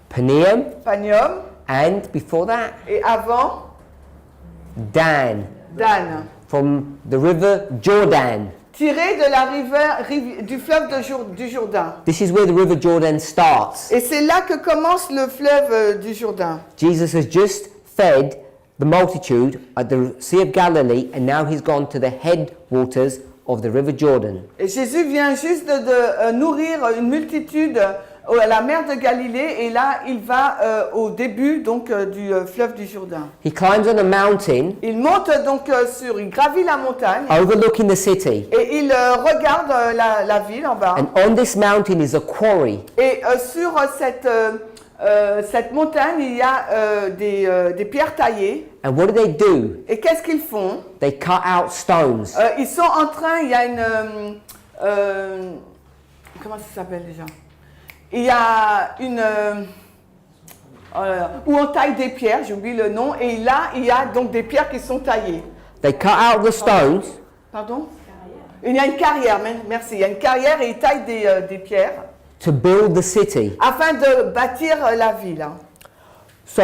Paneum, Panium. and before that, Et avant, Dan, Dan. from the river Jordan. Tiré de la du fleuve du Jourdain. This is where the river Jordan starts. Et c'est là que commence le fleuve du Jourdain. Jesus has just fed the multitude at the Sea of Galilee, and now he's gone to the headwaters of the river Jordan. Et Jésus vient juste de nourrir une multitude à la mer de Galilée, et là il va au début donc du fleuve du Jourdain. He climbs on a mountain Il monte donc il gravit la montagne overlooking the city. et il regarde la ville en bas. And on this mountain is a quarry. Et sur cette montagne, il y a des pierres taillées. And what do? Et qu'est-ce qu'ils font? They cut out stones. Ils sont en train, il y a une... comment ça s'appelle déjà? Il y a une... oh là là, où on taille des pierres, j'oublie le nom, et là, il y a donc des pierres qui sont taillées. They cut out the stones. Pardon? Il y a une carrière, merci. Il y a une carrière et ils taillent des pierres. To build the city. Afin de bâtir la ville. So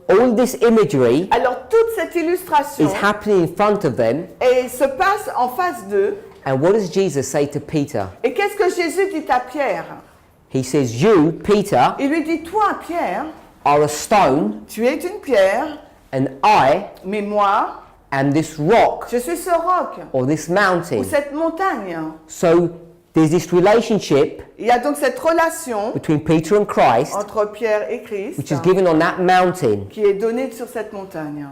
all this imagery Alors toute cette illustration is happening in front of them. et se passe en face d'eux. And what does Jesus say to Peter? Et qu'est-ce que Jésus dit à Pierre? He says, you, Peter, Il lui dit, toi Pierre, are a stone, tu es une pierre, and I mais moi, am this rock je suis ce roc or this ou mountain. cette montagne. So there's this relationship Il y a donc cette relation between Peter and Christ, entre Pierre et Christ which is given on that mountain. qui est donnée sur cette montagne.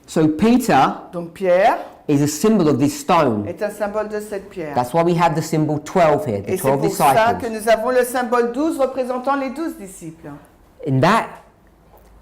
So Peter Donc Pierre is a symbol of this stone. est un symbole de cette pierre. That's why we have the symbol 12 here, the Et c'est 12 pour ça que disciples. nous avons le symbole 12 représentant les 12 disciples. In that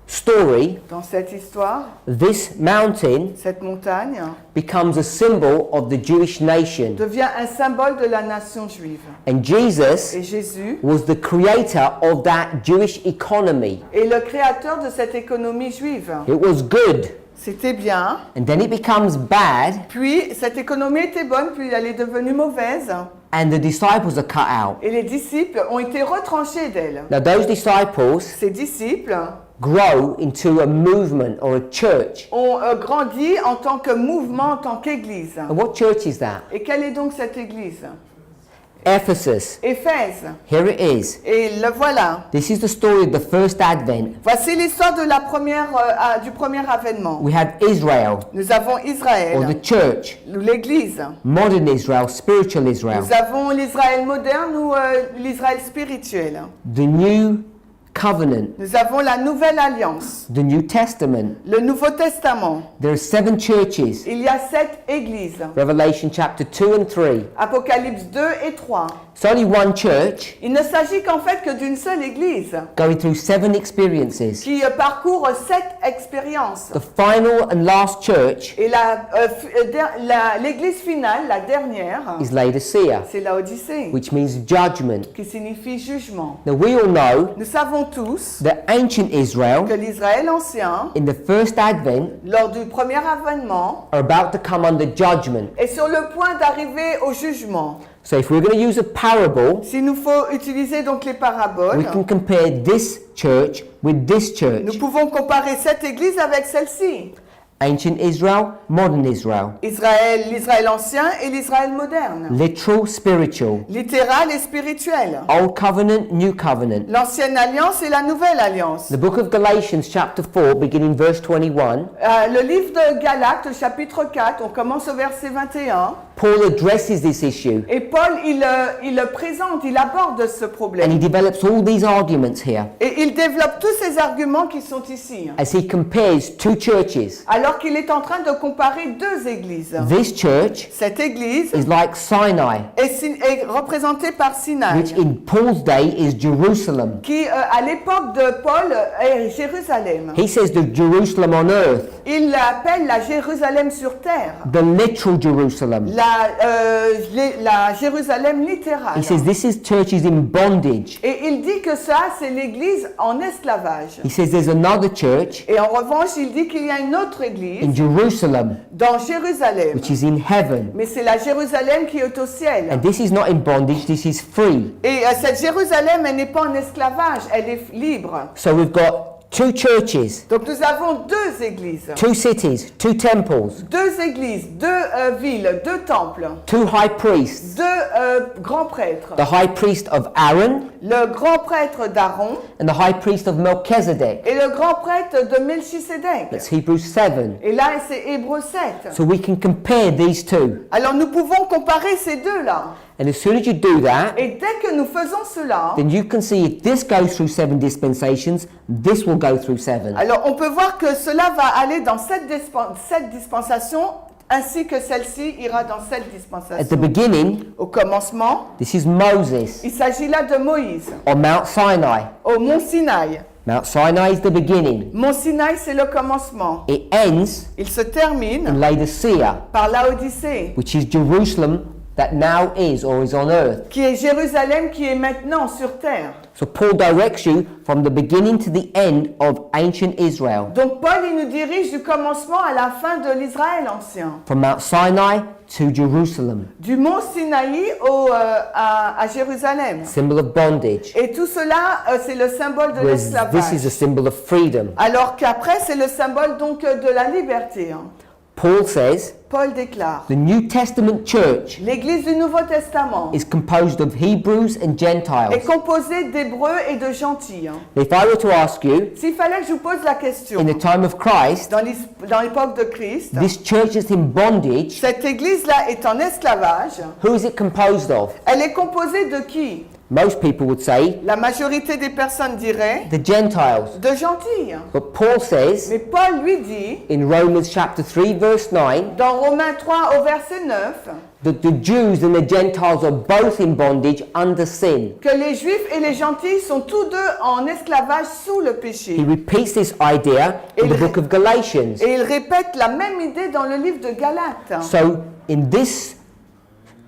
story, dans cette histoire, this mountain cette montagne becomes a symbol of the Jewish nation. devient un symbole de la nation juive. And Jesus Et Jésus was the creator of that Jewish economy. est le créateur de cette économie juive. It was good, C'était bien, and then it becomes bad, puis cette économie était bonne, puis elle est devenue mauvaise, and the disciples are cut out. et les disciples ont été retranchés d'elle. Now, those disciples Ces disciples grow into a movement or a church. ont grandi en tant que mouvement, en tant qu'église. And what church is that? Et quelle est donc cette église? Ephesus. Éphèse. Here it is. Et le voilà. This is the story of the first advent. Voici l'histoire de la du premier avènement. We have Israel, Nous avons or Israël, the church, ou l'église. modern Israel, spiritual Israel, Nous avons l'Israël moderne ou l'Israël spirituel. the new covenant, Nous avons la nouvelle alliance, the New Testament. le Nouveau Testament. There are 7 churches. Il y a 7 églises. Revelation chapter 2 and 3. Apocalypse 2 et 3. It's only one church Il ne s'agit qu'en fait que d'une seule église going through 7 experiences. qui parcourt 7 expériences. The final and last church Et l'église finale, la dernière, is Laodicea, c'est Laodicée, which means judgment. qui signifie jugement. Now we all know Nous savons tous that ancient Israel que l'Israël ancien, in the first advent lors du premier avènement, are about to come under judgment. est sur le point d'arriver au jugement. So if we're going to use a parable, S'il nous faut utiliser donc les paraboles, we can compare this church with this church. nous pouvons comparer cette église avec celle-ci. Ancient Israel, modern Israel. Israël, l'Israël ancien et l'Israël moderne. Literal, spiritual. Littéral et spirituel. Old covenant, new covenant. L'ancienne alliance et la nouvelle alliance. The book of Galatians chapter 4 beginning verse 21, Le livre de Galates, chapitre 4, on commence au verset 21. Paul addresses this issue Et Paul, il le présente, il aborde ce and he problème. develops all these arguments here Et il développe tous ces arguments qui sont ici. as he compares 2 churches. Alors qu'il est en train de comparer 2 églises. This church Cette église is like Sinai, est représentée par Sinaï, which in Paul's day is Jerusalem. qui à l'époque de Paul est Jérusalem. He says the Jerusalem on earth, Il l'appelle la Jérusalem sur terre, the literal Jerusalem. la Jérusalem littérale. He says this is churches in bondage. Et il dit que ça, c'est l'église en esclavage. He says there's another church Et en revanche, il dit qu'il y a une autre in église Jerusalem, dans Jérusalem. which is in heaven. Mais c'est la Jérusalem qui est au ciel. And this is not in bondage, this is free. Et cette Jérusalem, elle n'est pas en esclavage, elle est libre. So we've got 2 churches, Donc nous avons 2 églises, 2 cities, 2 temples, 2 églises, 2 villes, 2 temples, 2 high priests. 2 grands prêtres. The high priest of Aaron Le grand prêtre d'Aaron and the high priest of Melchizedek. et le grand prêtre de Melchisédek. That's Hebrews 7. Et là, c'est Hébreux 7. So we can compare these 2. Alors nous pouvons comparer ces deux-là. And as soon as you do that, Et dès que nous faisons cela, then you can see if this goes through 7 dispensations, this will go through 7. alors on peut voir que cela va aller dans cette dispensation, ainsi que celle-ci ira dans cette At the dispensation. beginning, Au commencement, this is Moses il s'agit là de Moïse, on Mount Sinai. au mont Sinaï. Mount Sinai is the beginning. Mont Sinaï, c'est le commencement. It ends Il se termine in Laodicea, par Laodicée, which is Jerusalem that now is or is on earth. qui est Jérusalem, qui est maintenant sur terre. So Paul directs you from the beginning to the end of ancient Israel, Donc Paul, il nous dirige du commencement à la fin de l'Israël ancien. from Mount Sinai to Jerusalem, Du mont Sinaï à Jérusalem. symbol of bondage. Et tout cela, c'est le symbole de Whereas this is l'esclavage. a symbol of freedom. Alors qu'après, c'est le symbole donc de la liberté. Paul says Paul déclare, the New Testament church l'Église du Nouveau Testament is composed of Hebrews and est Gentiles. composée d'Hébreux et de gentils. If I were to ask you, S'il fallait que je vous pose la question, in the time of Christ, dans l'époque de Christ, this church is in bondage, cette Église-là est en esclavage. who is it composed of? Elle est composée de qui? Most people would say La majorité des personnes diraient the Gentiles. de gentils. But Paul says Mais Paul lui dit, in Romans chapter 3 verse 9 dans Romains 3 au verset 9, that the Jews and the Gentiles are both in bondage under sin. que les Juifs et les gentils sont tous deux en esclavage sous le He péché. repeats this idea in the book of Galatians. Et il répète la même idée dans le livre de Galates. So in this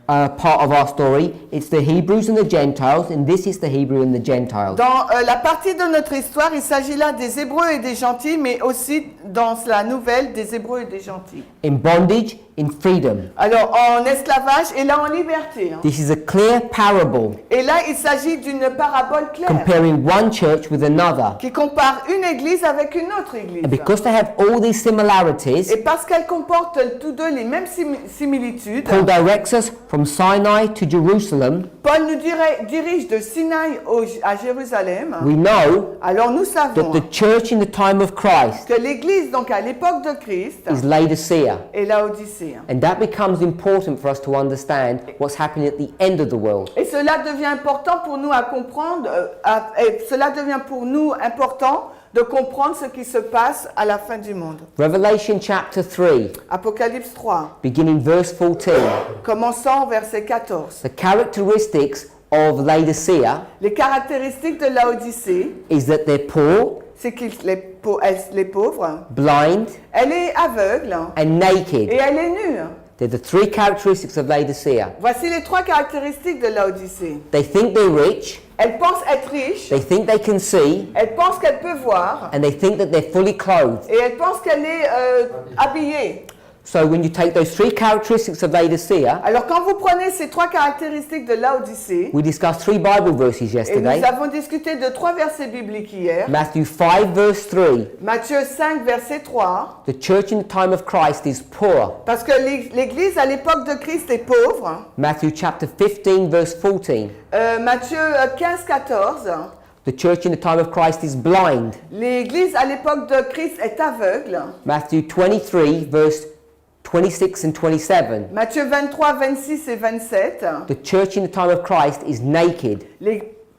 part of our story, it's the Hebrews and the Gentiles, and this is the Hebrew and the Gentiles. Dans la partie de notre histoire, il s'agit là des Hébreux et des gentils, mais aussi dans la nouvelle des Hébreux et des gentils. In bondage, in freedom. Alors en esclavage et là en liberté. This is a clear parable Et là, il s'agit d'une parabole claire comparing one church with another. qui compare une église avec une autre église. And because they have all these similarities, Et parce qu'elles comportent tous deux les mêmes similitudes, Paul directs us from Sinai to Jerusalem. Paul nous dirige de Sinaï à Jérusalem. We know Alors nous that savons the church in the time of Christ que l'église, donc à l'époque de Christ, is Laodicea. est Laodicée. And that becomes important for us to understand what's happening at the end of the world. Et cela devient important pour nous à comprendre, et cela devient pour nous important de comprendre ce qui se passe à la fin du monde. Revelation chapter 3, Apocalypse 3, beginning verse 14. commençant au verset 14. The characteristics of Laodicea Les caractéristiques de Laodicée, is that they're poor, c'est qu'elle est pauvre, blind, elle est aveugle and et naked. elle est nue. They're the three characteristics of Laodicea. Voici les trois caractéristiques de Laodicée. They think they're rich, Elle pense être riche, they think they can see, elle pense qu'elle peut voir and they think that they're fully clothed. et elle pense qu'elle est habillée. So when you take those three characteristics of Laodicea, Alors quand vous prenez ces trois caractéristiques de Laodicée, we discussed three Bible verses et yesterday. nous avons discuté de trois versets bibliques hier. Matthew 5 verse 3, Matthieu 5, verset 3. the church in the time of Christ is poor. Parce que l'Église à l'époque de Christ est pauvre. Matthew chapter 15 verse 14, Matthieu 15, 14. the church in the time of Christ is blind. L'Église à l'époque de Christ est aveugle. Matthew 23 verse 26 and 27, Matthieu 23, 26 et 27. the church in the time of Christ is naked.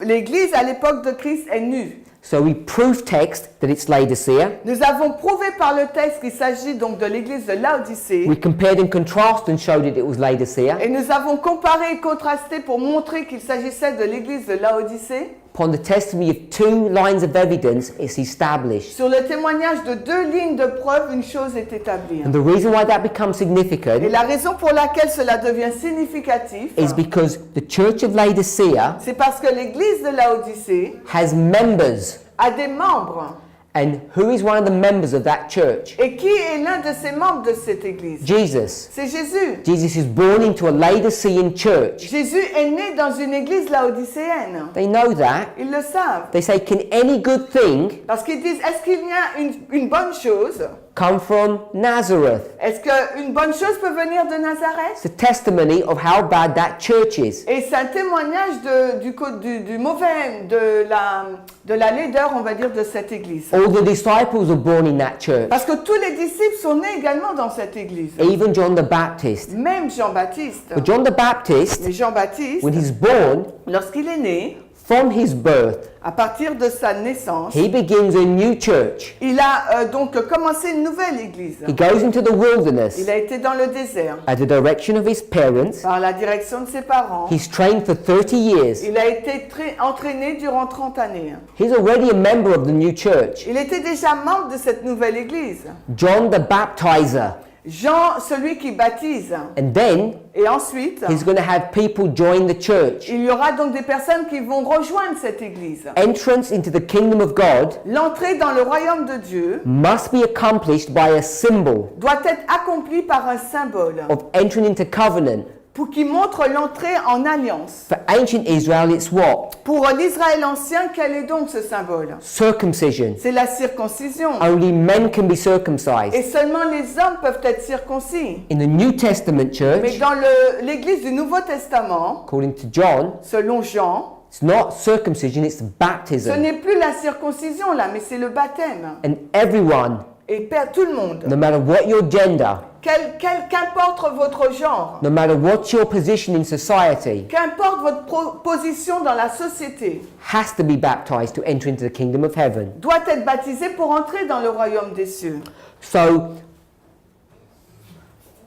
L'Église à l'époque de Christ est nue. So we proof text that it's Laodicea. Nous avons prouvé par le texte qu'il s'agit donc de l'église de Laodicée. We compared and contrasted and showed that it was Laodicea. Et nous avons comparé et contrasté pour montrer qu'il s'agissait de l'église de Laodicée. Upon the testimony of two lines of evidence, it's established. Sur le témoignage de deux lignes de preuve, une chose est établie. And the reason why that becomes Et significant la raison pour laquelle cela devient significatif, is because the church of Laodicea c'est parce que l'église de Laodicée has members. a des membres. And who is one of the members of that church? Et qui est l'un de ces membres de cette église? Jesus. C'est Jésus. Jesus is born into a Laodicean church. Jésus est né dans une église laodicéenne. They know that. Ils le savent. They say, can any good thing Parce qu'ils disent, est-ce qu'il y a une bonne chose? come from Nazareth? Est-ce qu'une bonne chose peut venir de Nazareth? It's a testimony of how bad that church is. Et c'est un témoignage du mauvais, de la laideur, on va dire, de cette église. All the disciples were born in that church. Parce que tous les disciples sont nés également dans cette église. Even John the Baptist. Même Jean-Baptiste. But John the Baptist, Mais Jean-Baptiste, when he's born, lorsqu'il est né, from his birth, à partir de sa naissance, he begins a new church. il a donc commencé une nouvelle église. He goes into the wilderness Il a été dans le désert at the direction of his parents. par la direction de ses parents. He's trained for 30 years. Il a été entraîné durant 30 années. He's already a member of the new church. Il était déjà membre de cette nouvelle église. John the Baptizer. Jean, celui qui baptise. And then Et ensuite, he's going to have people join the church. il y aura donc des personnes qui vont rejoindre cette église. Entrance into the kingdom of God L'entrée dans le royaume de Dieu must be accomplished by a symbol doit être accomplie par un symbole of entering into covenant. pour qui montre l'entrée en alliance. For ancient Israel, it's what? Pour l'Israël ancien, quel est donc ce symbole? Circumcision. C'est la circoncision. Only men can be Et circumcised. seulement les hommes peuvent être circoncis. In the New Testament Mais church, dans l'église du Nouveau Testament, according to John, selon Jean, it's not circumcision, it's ce baptism. n'est plus la circoncision là, mais c'est le baptême. And everyone et tout le monde, no matter what your gender, qu'importe votre genre, no matter what your position in society, qu'importe votre position dans la société, has to be baptized to enter into the kingdom of heaven. doit être baptisé pour entrer dans le royaume des cieux. So,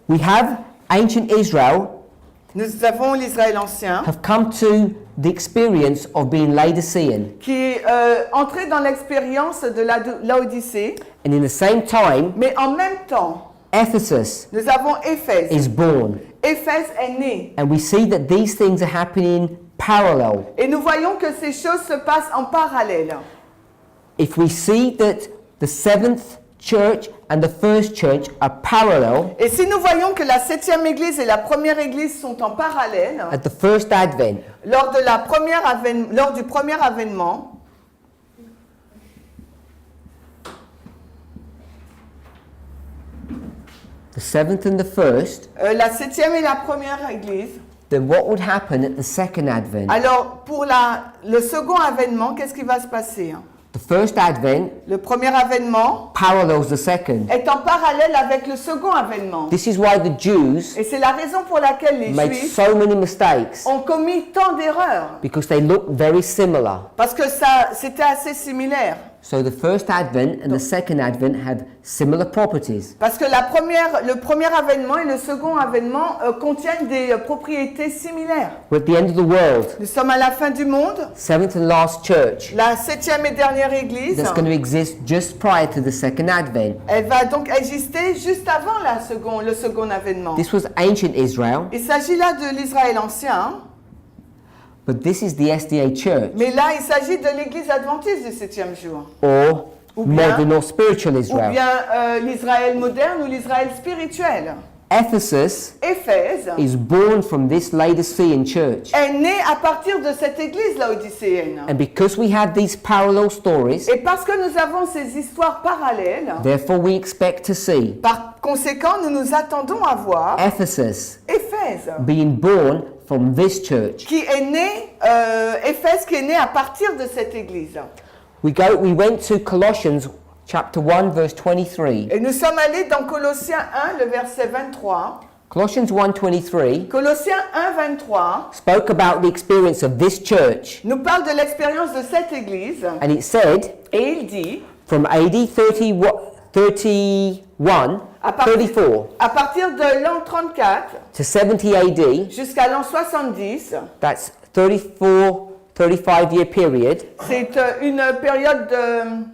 we have ancient Israel Nous avons l'Israël ancien have come to the experience of being Laodicean, qui est entré dans l'expérience de la Laodicée, and in the same time, mais en même temps, Ephesus nous avons Éphèse. is born. Éphèse est né. And we see that these things are happening parallel. Et nous voyons que ces choses se passent en parallèle. If we see that the seventh church and the first church are parallel Et si nous voyons que la 7e église et la première église sont en parallèle, at the first advent, lors du premier avènement, the seventh and the first, la 7e et la première église, then what would happen at the second advent? alors pour le second avènement, qu'est-ce qui va se passer? The first advent Le premier avènement parallels the second. est en parallèle avec le second avènement. This is why the Jews Et c'est la raison pour laquelle les made Juifs so many mistakes, ont commis tant d'erreurs, because they look very similar. parce que c'était assez similaire. So the first advent and the second advent have similar properties. Parce que le premier avènement et le second avènement contiennent des propriétés similaires. We're at the end of the world. Nous sommes à la fin du monde. Seventh and last church La 7e et dernière église, that's going to exist just prior to the second advent. elle va donc exister juste avant le second avènement. This was ancient Israel, Il s'agit là de l'Israël ancien, but this is the SDA church, mais là il s'agit de l'église adventiste du 7e jour. or Ou bien- modern or spiritual Ou Israel. bien l'Israël moderne ou l'Israël spirituel. Ephesus Éphèse is born from this Laodicean church. est né à partir de cette église laodicéenne. And because we have these parallel stories, Et parce que nous avons ces histoires parallèles, therefore we expect to see par conséquent, nous nous attendons à voir Ephesus Éphèse, being born from this church. qui est né, Éphèse qui est né à partir de cette église. We went to Colossians chapter 1 verse 23. Et nous sommes allés dans Colossiens 1, le verset 23. Colossians 1:23 Colossiens 1, 23 spoke about the experience of this church, nous parle de l'expérience de cette église. and it said Et il dit, from AD 31 à partir, 34 à partir de l'an 34 to 70 AD, jusqu'à l'an 70, that's 35 year period, c'est une période de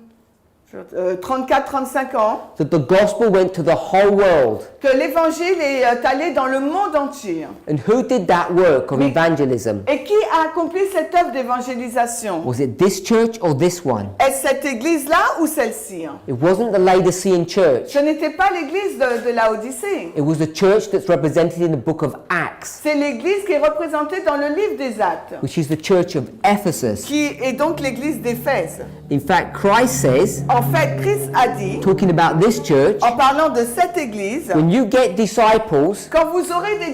34-35 ans, that the gospel went to the whole world. que l'évangile est allé dans le monde entier. And who did that work of evangelism? Et qui a accompli cette œuvre d'évangélisation? Was it this church or this one? Est-ce cette église-là ou celle-ci? It wasn't the Laodicean church. Ce n'était pas l'église de la Odyssée. It was the church that's represented in the book of Acts, C'est l'église qui est représentée dans le livre des Actes, which is the church of Ephesus. qui est donc l'église d'Éphèse. In fact, Christ says, En fait, Christ a dit, talking about this church, en parlant de cette église, when you get disciples quand vous aurez des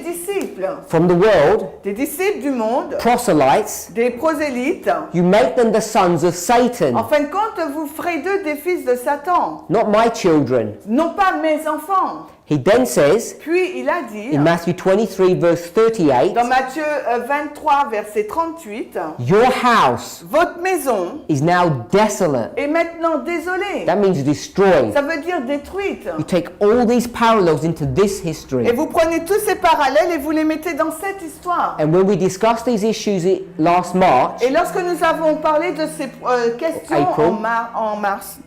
disciples du monde, proselytes, des prosélytes, you make them the sons of Satan, en fin de compte, vous ferez d'eux des fils de Satan, not my children. non pas mes enfants. He then says, Puis il a dit, in Matthew 23, verse 38, dans Matthieu 23, verset 38, your house votre maison is now desolate. est maintenant désolée. That means destroyed. Ça veut dire détruite. You take all these parallels into this Et history. vous prenez tous ces parallèles et vous les mettez dans cette histoire. And when we discussed these issues last March, Et lorsque nous avons parlé de ces questions April. en mars,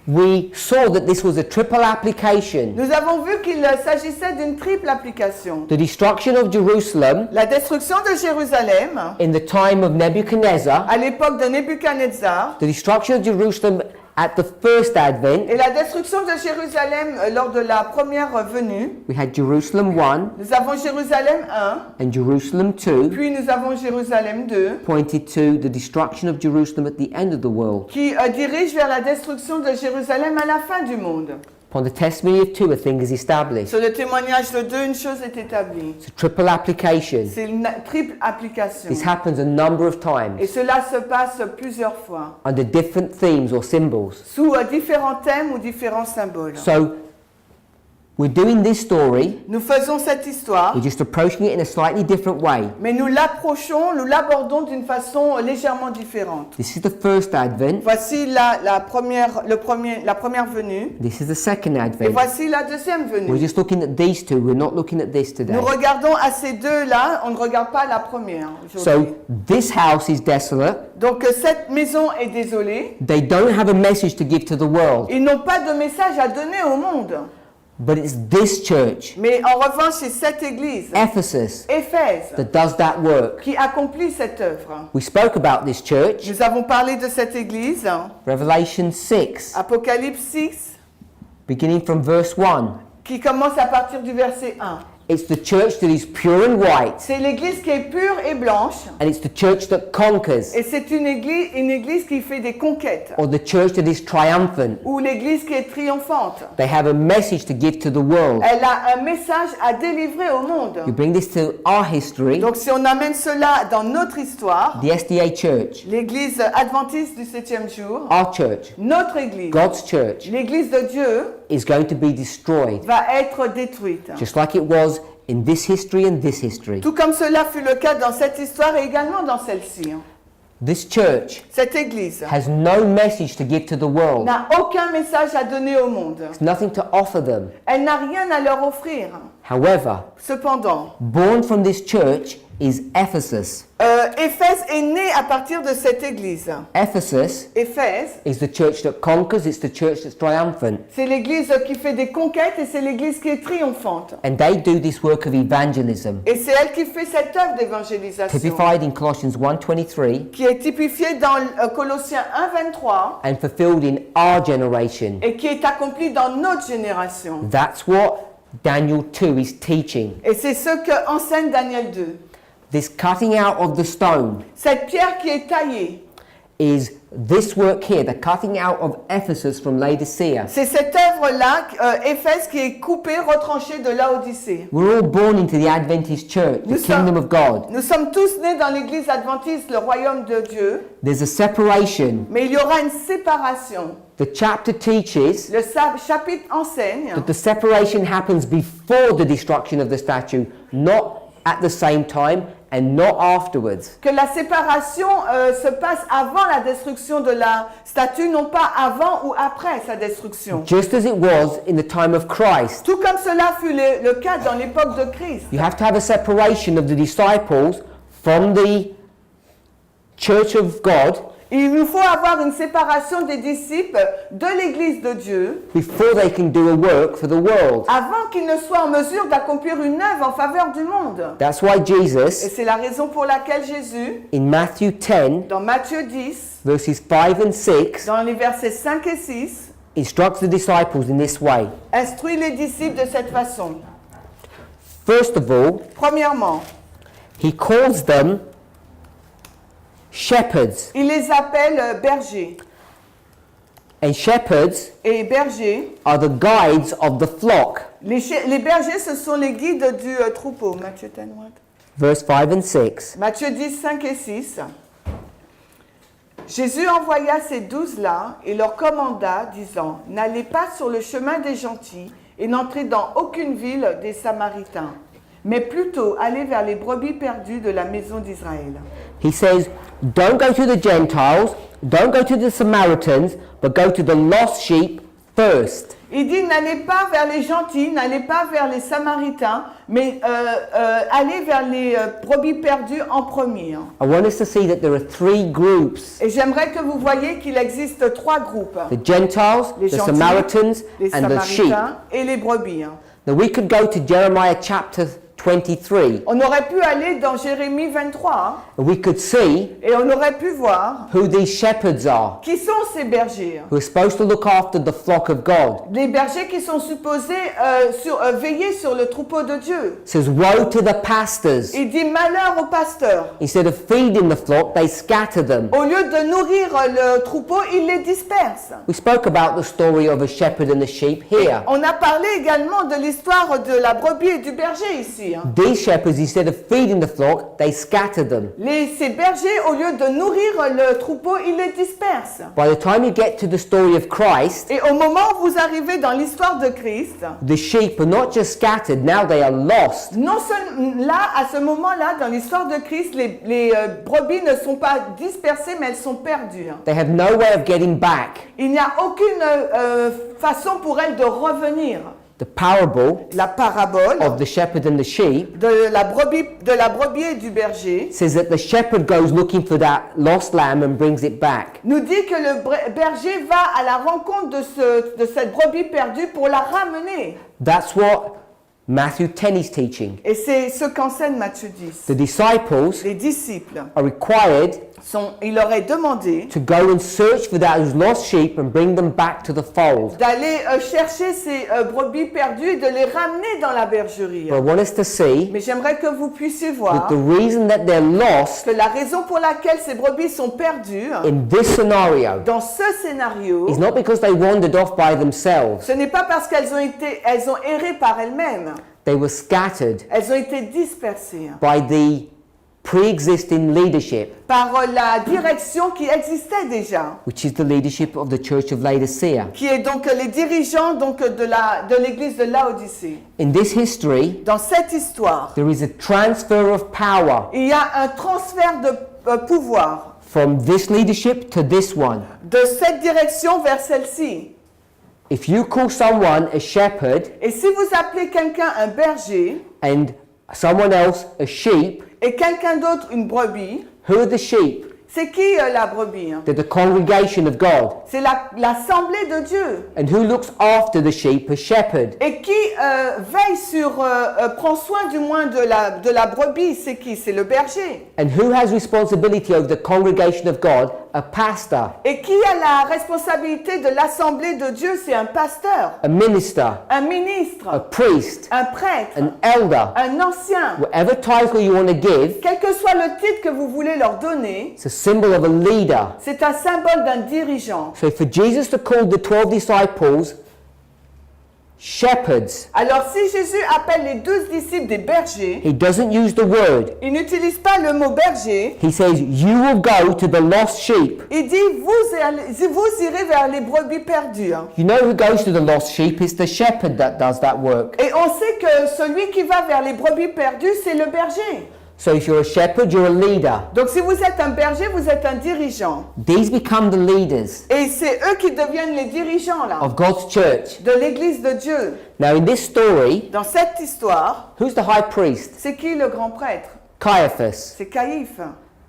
we saw that this was a triple application. nous avons vu qu'il s'agissait d'une triple application. The destruction of Jerusalem La destruction de Jérusalem in the time of Nebuchadnezzar, à l'époque de Nebuchadnezzar the destruction of Jerusalem at the first advent. et la destruction de Jérusalem lors de la première venue. We had Jerusalem 1 Nous avons Jérusalem 1, and Jerusalem 2, puis nous avons Jérusalem 2, pointed to the destruction of Jerusalem at the end of the world. qui dirige vers la destruction de Jérusalem à la fin du monde. Upon the testimony of two, a thing is established. Sur le témoignage de deux, une chose est établie. It's a triple application. C'est une triple application. This happens a number of Et times cela se passe plusieurs fois, under different themes or symbols. sous différents thèmes ou différents symboles. So we're doing this story, Nous faisons cette histoire, we're just approaching it in a slightly different way. mais nous l'abordons d'une façon légèrement différente. This is the first Advent, Voici la première venue, this is the second et Advent. voici la deuxième We're venue. just looking at these two, we're not looking at this today. Nous regardons à ces deux-là, on ne regarde pas la première aujourd'hui. So this house is desolate. Donc cette maison est désolée. They don't have a message to give to the world, Ils n'ont pas de message à donner au monde. but it's this church, Mais en revanche, c'est cette église, Ephesus, Éphèse, that does that work. qui accomplit cette œuvre. We spoke about this church, Nous avons parlé de cette église, Revelation 6, Apocalypse 6, beginning from verse 1. qui commence à partir du verset 1. It's the church that is pure and white, C'est l'église qui est pure et blanche, and it's the church that conquers, et c'est une église qui fait des conquêtes, or the church that is triumphant. ou l'église qui est triomphante. They have a message to give to the world. Elle a un message à délivrer au monde. You bring this to our history, Donc si on amène cela dans notre histoire, the SDA church, l'église adventiste du 7e jour, our church, notre église, God's church, l'église de Dieu, is going to be destroyed, va être détruite. just like it was in this history and this history. Tout comme cela fut le cas dans cette histoire et également dans celle-ci. This church Cette église has no message to give to the world. n'a aucun message à donner au monde. There's nothing to offer them. Elle n'a rien à leur offrir. However, Cependant, born from this church is Ephesus. Éphèse est née à partir de cette église. Ephesus Éphèse, is the church that conquers, it's the church that's triumphant. c'est l'église qui fait des conquêtes et c'est l'église qui est triomphante. And they do this work of evangelism, Et c'est elle qui fait cette œuvre d'évangélisation, typified in Colossians 1:23 qui est typifiée dans Colossiens 1:23 and fulfilled in our generation. et qui est accomplie dans notre génération. That's what Daniel 2 is teaching. Et c'est ce que enseigne Daniel 2. This cutting out of the stone Cette pierre qui est taillée, is this work here, the cutting out of Ephesus from Laodicea. c'est cette œuvre-là, Éphèse, qui est coupée, retranchée de Laodicée. We're all born into the Adventist church, the Nous kingdom of God. Nous sommes tous nés dans l'église adventiste, le royaume de Dieu, There's a separation. mais il y aura une séparation. The chapter teaches Le chapitre enseigne that the separation happens before the destruction of the statue, not at the same time and not afterwards. que la séparation se passe avant la destruction de la statue, non pas avant ou après sa destruction. Just as it was in the time of Christ. Tout comme cela fut le cas dans l'époque de Christ. You have to have a separation of the disciples from the church of God Il nous faut avoir une séparation des disciples de l'Église de Dieu before they can do a work for the world. avant qu'ils ne soient en mesure d'accomplir une œuvre en faveur du monde. That's why Et Jesus, c'est la raison pour laquelle Jésus, in Matthew 10, dans Matthieu 10, verses 5 and 6, dans les versets 5 et 6, instructs the disciples in this way. instruit les disciples de cette façon. First of all, Premièrement, he calls them shepherds. il les appelle bergers. And shepherds Et bergers, are the guides of the flock. les bergers, ce sont les guides du troupeau. Matthieu 10, what? Verse 5 and 6. Matthieu 10, 5 et 6. Jésus envoya ces 12-là et leur commanda, disant, « N'allez pas sur le chemin des gentils et n'entrez dans aucune ville des Samaritains, mais plutôt allez vers les brebis perdues de la maison d'Israël. » He says, don't go to the Gentiles, don't go to the Samaritans, but go to the lost sheep first. Il dit, n'allez pas vers les gentils, n'allez pas vers les Samaritains, mais allez vers les brebis perdues en premier. I want us to see that there are three groups. Et j'aimerais que vous voyez qu'il existe trois groupes. The Gentiles, Les the gentils, Samaritans, les and the sheep. Samaritains et les brebis. Now we could go to Jeremiah chapter 23 On aurait pu aller dans Jérémie 23 we could see et on aurait pu voir who these shepherds are, qui sont ces bergers. who are supposed to look after the flock of God. Les bergers qui sont supposés veiller sur le troupeau de Dieu. It says, woe to the pastors. Il dit malheur aux pasteurs. Instead of feeding the flock, they scatter them. Au lieu de nourrir le troupeau, il les disperse. We spoke about the story of a shepherd and a sheep here. On a parlé également de l'histoire de la brebis et du berger ici. These shepherds, instead of feeding the flock, they scatter them. Ces bergers, au lieu de nourrir le troupeau, ils les dispersent. By the time you get to the story of Christ, Et au moment où vous arrivez dans l'histoire de Christ, the sheep are not just scattered, now they are lost. non seulement là, à ce moment-là, dans l'histoire de Christ, les brebis ne sont pas dispersées, mais elles sont perdues. They have no way of getting back. Il n'y a aucune façon pour elles de revenir. The parable La parabole of the shepherd and the sheep de la brebis et du berger says that the shepherd goes looking for that lost lamb and brings it back. nous dit que le berger va à la rencontre de cette brebis perdue pour la ramener. That's what Matthew 10 is teaching. Et c'est ce qu'enseigne Matthieu 10. The disciples Les disciples, are required il leur est demandé to go and search for those lost sheep and bring them back to the fold. d'aller chercher ces brebis perdues et de les ramener dans la bergerie. But I want us to see Mais j'aimerais que vous puissiez that voir the reason that they're lost que la raison pour laquelle ces brebis sont perdues in this scenario dans ce scénario, is not because they wandered off by themselves. ce n'est pas parce qu'elles ont erré par elles-mêmes. They were scattered Elles ont été dispersées by the pre-existing leadership, par la direction qui existait déjà, which is the leadership of the Church of Laodicea. qui est donc les dirigeants donc de l'église de Laodicée. In this history, Dans cette histoire, there is a transfer of power il y a un transfert de pouvoir from this leadership to this one. de cette direction vers celle-ci. If you call someone a shepherd Et si vous appelez quelqu'un un berger and someone else a sheep, et quelqu'un d'autre une brebis, who are the sheep? c'est qui la brebis? They're the congregation of God. C'est l'assemblée de Dieu. And who looks after the sheep? A shepherd. Et qui veille prend soin du moins de la brebis, c'est qui? C'est le berger. And who has responsibility over the congregation of God? A pastor, Et qui a la responsabilité de l'assemblée de Dieu? C'est un pasteur, a minister, un a ministre, priest, un prêtre, an elder. un ancien. Whatever title you want to give, Quel que soit le titre que vous voulez leur donner, it's a symbol of a leader. c'est un symbole d'un dirigeant. So for Jesus to call the 12 disciples shepherds, Alors si Jésus appelle les 12 disciples des bergers, he doesn't use the word. il n'utilise pas le mot berger, He says, you will go to the lost sheep. il dit vous irez vers les brebis perdues. You know who goes to the lost sheep? It's the shepherd that does that work. Et on sait que celui qui va vers les brebis perdues, c'est le berger. So if you're a shepherd, you're a leader. Donc si vous êtes un berger, vous êtes un dirigeant. These become the leaders Et c'est eux qui deviennent les dirigeants là, of God's church. de l'église de Dieu. Now in this story, Dans cette histoire, who's the high priest? c'est qui le grand prêtre? Caiaphas. C'est Caïphe.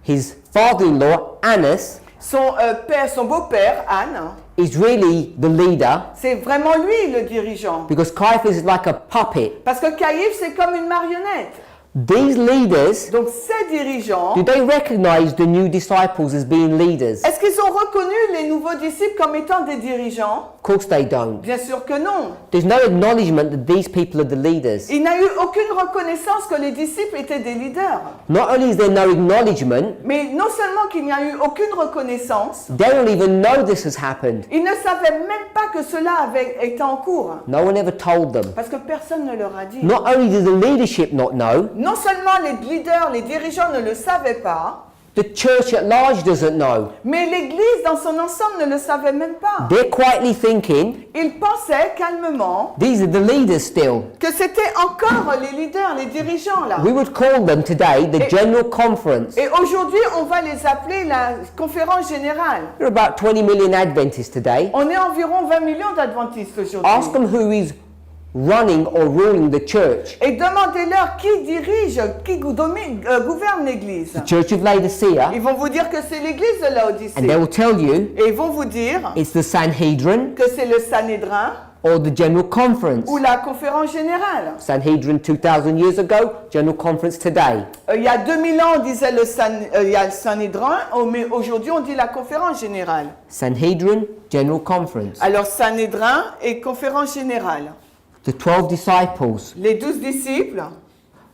His father-in-law, Annas, Son beau-père, Anne, is really the leader c'est vraiment lui le dirigeant. because Caiaphas is like a puppet. Parce que Caïphe, c'est comme une marionnette. These leaders, Donc ces dirigeants, do they recognize the new disciples as being leaders? est-ce qu'ils ont reconnu les nouveaux disciples comme étant des dirigeants? Of course they don't. Bien sûr que non. There's no acknowledgement that these people are the leaders. Il n'a eu aucune reconnaissance que les disciples étaient des leaders. Not only is there no acknowledgement, Mais non seulement qu'il n'y a eu aucune reconnaissance, they don't even know this has happened. ils ne savaient même pas que cela avait été en cours. No one ever told them. Parce que personne ne leur a dit. Not only does the leadership not know, Non seulement les leaders, les dirigeants ne le savaient pas, the church at large doesn't know. mais l'Église dans son ensemble ne le savait même pas. They're quietly thinking, Ils pensaient calmement these are the leaders still. que c'était encore les leaders, les dirigeants là. We would call them today the Et- General Conference. Et aujourd'hui, on va les appeler la conférence générale. There are about 20 million Adventists today. On est environ 20 millions d'adventistes Ask aujourd'hui. them who is running or ruling the church. Et demandez-leur qui dirige, gouverne l'Église. The church of Laodicea, Ils vont vous dire que c'est l'Église de and they Laodicée. will tell you Et ils vont vous dire it's the Sanhedrin que c'est le Sanhédrin or the General Conference. ou la conférence générale. Sanhedrin 2000 years ago, General Conference today. Il y a 2000 ans, on disait il y a le Sanhédrin, mais aujourd'hui, on dit la conférence générale. Sanhedrin, General Conference. Alors, Sanhédrin et conférence générale. The 12 disciples, Les 12 disciples,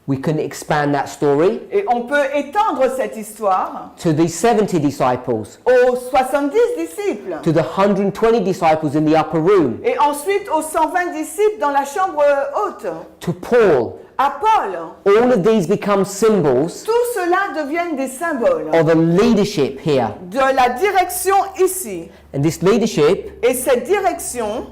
we can expand that story et on peut étendre cette histoire to the 70 disciples, aux 70 disciples, to the 120 disciples in the upper room, et ensuite aux 120 disciples dans la chambre haute, to Paul. à Paul. All of these become symbols Tout cela deviennent des symboles of a leadership here. de la direction ici. And this leadership Et cette direction,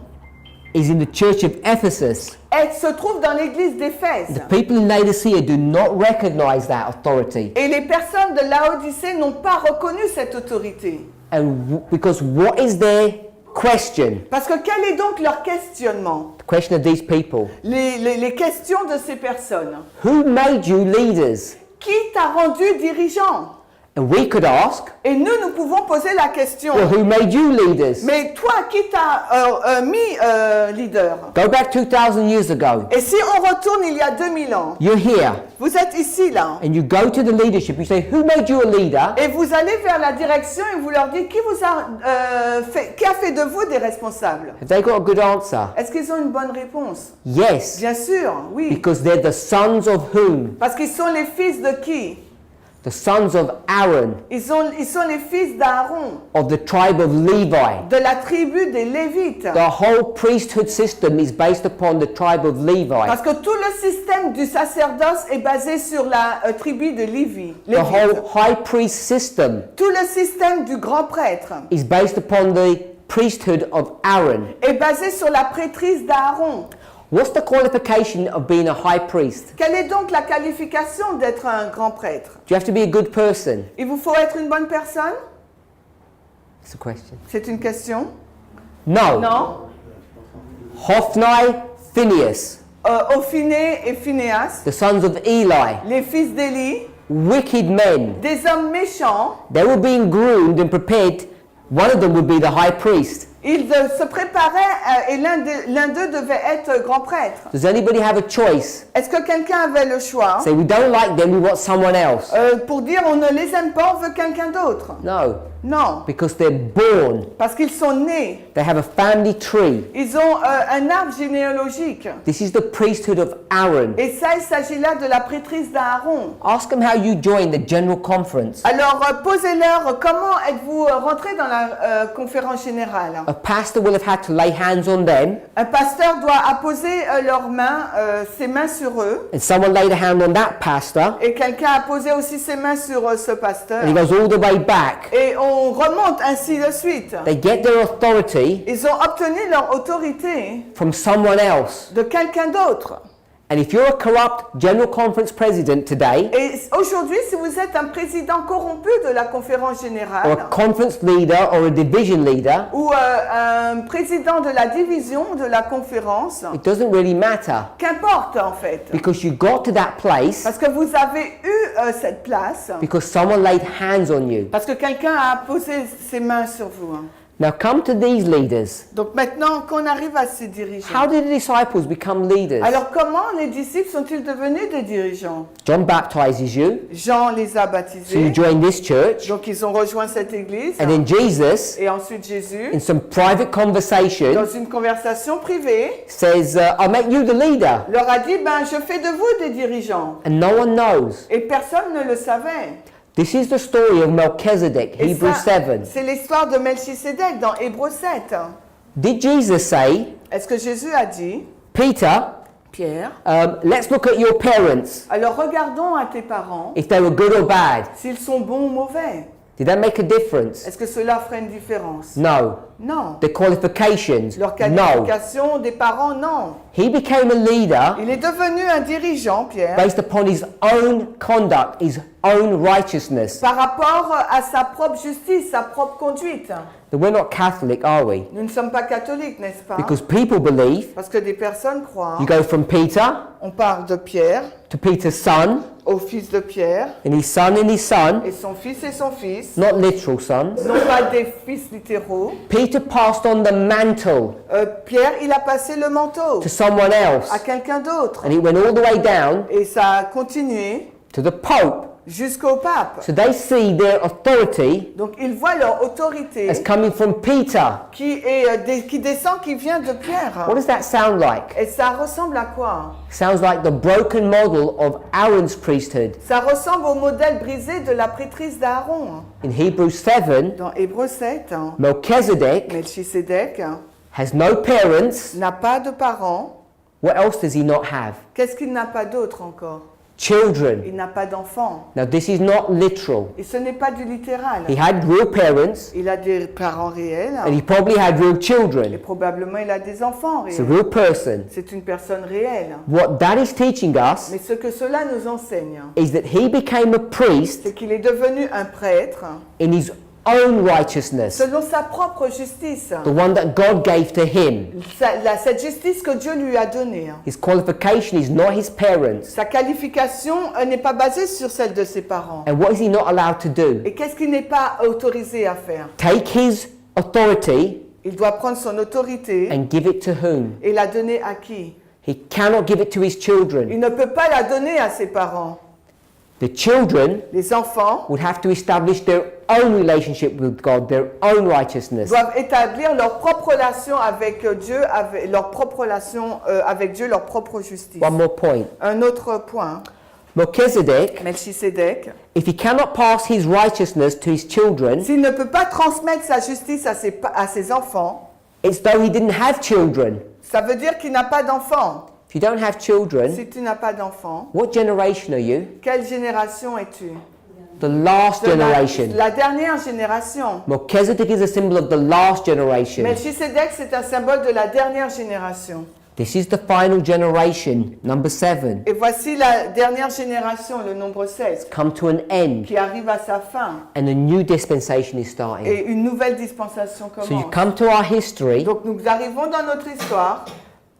is in the church of Ephesus. elle se trouve dans l'église d'Éphèse. The people in Laodicea do not recognize that authority. Et les personnes de Laodicée n'ont pas reconnu cette autorité. Because what is their question? Parce que quel est donc leur questionnement? The question of these people. Les questions de ces personnes. Who made you leaders? Qui t'a rendu dirigeant? And we could ask, Et nous pouvons poser la question. well, who made you leaders? Mais toi, qui t'a mis leader? Go back 2000 years ago. Et si on retourne il y a 2000 ans, You're here vous êtes ici là, and you go to the leadership. You say, who made you a leader? et vous allez vers la direction et vous leur dites qui a fait de vous des responsables? Have they got a good answer? Est-ce qu'ils ont une bonne réponse? Yes, Bien sûr, oui. because they're the sons of whom? Parce qu'ils sont les fils de qui? The sons of Aaron, Ils sont les fils d'Aaron, of the tribe of Levi. de la tribu des Lévites. The whole priesthood system is based upon the tribe of Levi. Parce que tout le système du sacerdoce est basé sur la tribu de Lévi. The whole high priest system Tout le système du grand prêtre is based upon the priesthood of Aaron. est basé sur la prêtrise d'Aaron. What's the qualification of being a high priest? Quelle est donc la qualification d'être un grand prêtre? Do you have to be a good person? Il vous faut être une bonne personne? It's a question. C'est une question? No. Non? Hophni, Phinehas, Ophiné et Phinéas, the sons of Eli, les fils d'Élie, wicked men. des hommes méchants, They were being groomed and prepared. One of them would be the high priest. ils se préparaient et l'un d'eux devait être grand prêtre. Does anybody have a choice? Est-ce que quelqu'un avait le choix Say, we don't like them, we want someone else. pour dire on ne les aime pas, on veut quelqu'un d'autre? No, Non, because they're born. parce qu'ils sont nés. They have a family tree. Ils ont un arbre généalogique. This is the priesthood of Aaron. Et ça, il s'agit là de la prêtrise d'Aaron. Ask them how you joined the general conference. Alors, posez-leur comment êtes-vous rentré dans la conférence générale. A pastor will have had to lay hands on them, Un pasteur doit apposer ses mains sur eux. and someone laid a hand on that pastor, Et quelqu'un a posé aussi ses mains sur ce pasteur. and he goes all the way back. Et on remonte ainsi de suite. They get their authority Ils ont obtenu leur autorité from someone else. de quelqu'un d'autre. And if you're a corrupt general conference president today, Et aujourd'hui, si vous êtes un président corrompu de la conférence or générale, a conference leader or a division leader, ou un président de la division de la conférence, it doesn't really matter, qu'importe en fait. because you got to that place Parce que vous avez eu cette place, because someone laid hands on you. parce que quelqu'un a posé ses mains sur vous. Now come to these leaders. Donc maintenant qu'on arrive à ces dirigeants. How did the disciples become leaders? Alors comment les disciples sont-ils devenus des dirigeants? John baptizes you, Jean les a so you baptisés, join this church, donc ils ont rejoint cette église. and then Jesus, Et ensuite Jésus, in some private dans conversation, une conversation privée, says, I'll make you the leader. leur a dit, je fais de vous des dirigeants. And no one knows. Et personne ne le savait. This is the story of Melchizedek, Et Hebrews ça, 7. c'est l'histoire de Melchisédek dans Hébreux 7. Did Jesus say, Est-ce que Jésus a dit, Peter, Pierre, let's look at your parents, alors regardons à tes parents if they were good or bad? s'ils sont bons ou mauvais. Did that make a difference? Est-ce que cela ferait une différence? No. Non. The qualifications? Leur No. qualification des parents, non. He became a leader Il est devenu un dirigeant, Pierre, based upon his own conduct, his own righteousness. par rapport à sa propre justice, sa propre conduite. that we're not Catholic, are we? Nous ne sommes pas catholiques, n'est-ce pas? Because people believe Parce que des personnes croient. you go from Peter On parle de Pierre, to Peter's son, au fils de Pierre, and his son, et son fils, not literal sons. non pas des fils littéraux. Peter passed on the mantle Pierre, il a passé le manteau to someone else, à quelqu'un d'autre. and it went all the way down Et ça a continué to the Pope. jusqu'au pape. So they see their authority Donc ils voient leur autorité as coming from Peter. qui descend, qui vient de Pierre. What does that sound like? Et ça ressemble à quoi? Sounds like the broken model of Aaron's priesthood. Ça ressemble au modèle brisé de la prêtrise d'Aaron. In Hebrews 7, Dans Hébreux 7, Melchizedek Melchisédek has no parents. n'a pas de parents. What else does he not have? Qu'est-ce qu'il n'a pas d'autre encore? Children. Il n'a pas d'enfants. Now this is not literal. Et ce n'est pas du littéral. He had real parents, Il a des parents réels and he probably had real et children. probablement il a des enfants It's a réels. real person. C'est une personne réelle. What that is teaching us Mais ce que cela nous enseigne, is that he became a priest c'est qu'il est devenu un prêtre in his own righteousness, selon sa propre justice. the one that God gave to him. Cette justice que Dieu lui a donnée. His qualification is not his parents. Sa qualification n'est pas basée sur celle de ses parents. And what is he not allowed to do? Et qu'est-ce qu'il n'est pas autorisé à faire? Take his authority Il doit prendre son autorité and give it to whom? et la donner à qui? He cannot give it to his children. Il ne peut pas la donner à ses parents. The children Les enfants would have to establish their own relationship with God, their own righteousness. doivent établir leur propre relation avec Dieu, avec leur propre relation avec Dieu, leur propre justice. One more point. Un autre point, Melchizedek, Melchisédek, if he cannot pass his righteousness to his children, s'il ne peut pas transmettre sa justice à ses enfants, it's though he didn't have children. ça veut dire qu'il n'a pas d'enfants. If you don't have children, Si tu n'as pas d'enfants, what generation are you? quelle génération es-tu? The last De generation. la dernière génération. Melchizedek is a symbol of the last generation. Melchisédek, c'est un symbole de la dernière génération. This is the final generation, number 7, Et voici la dernière génération, le nombre 16, come to an end, qui arrive à sa fin. and a new dispensation is starting. Et une nouvelle dispensation So you commence. come to our history. Donc nous arrivons dans notre histoire.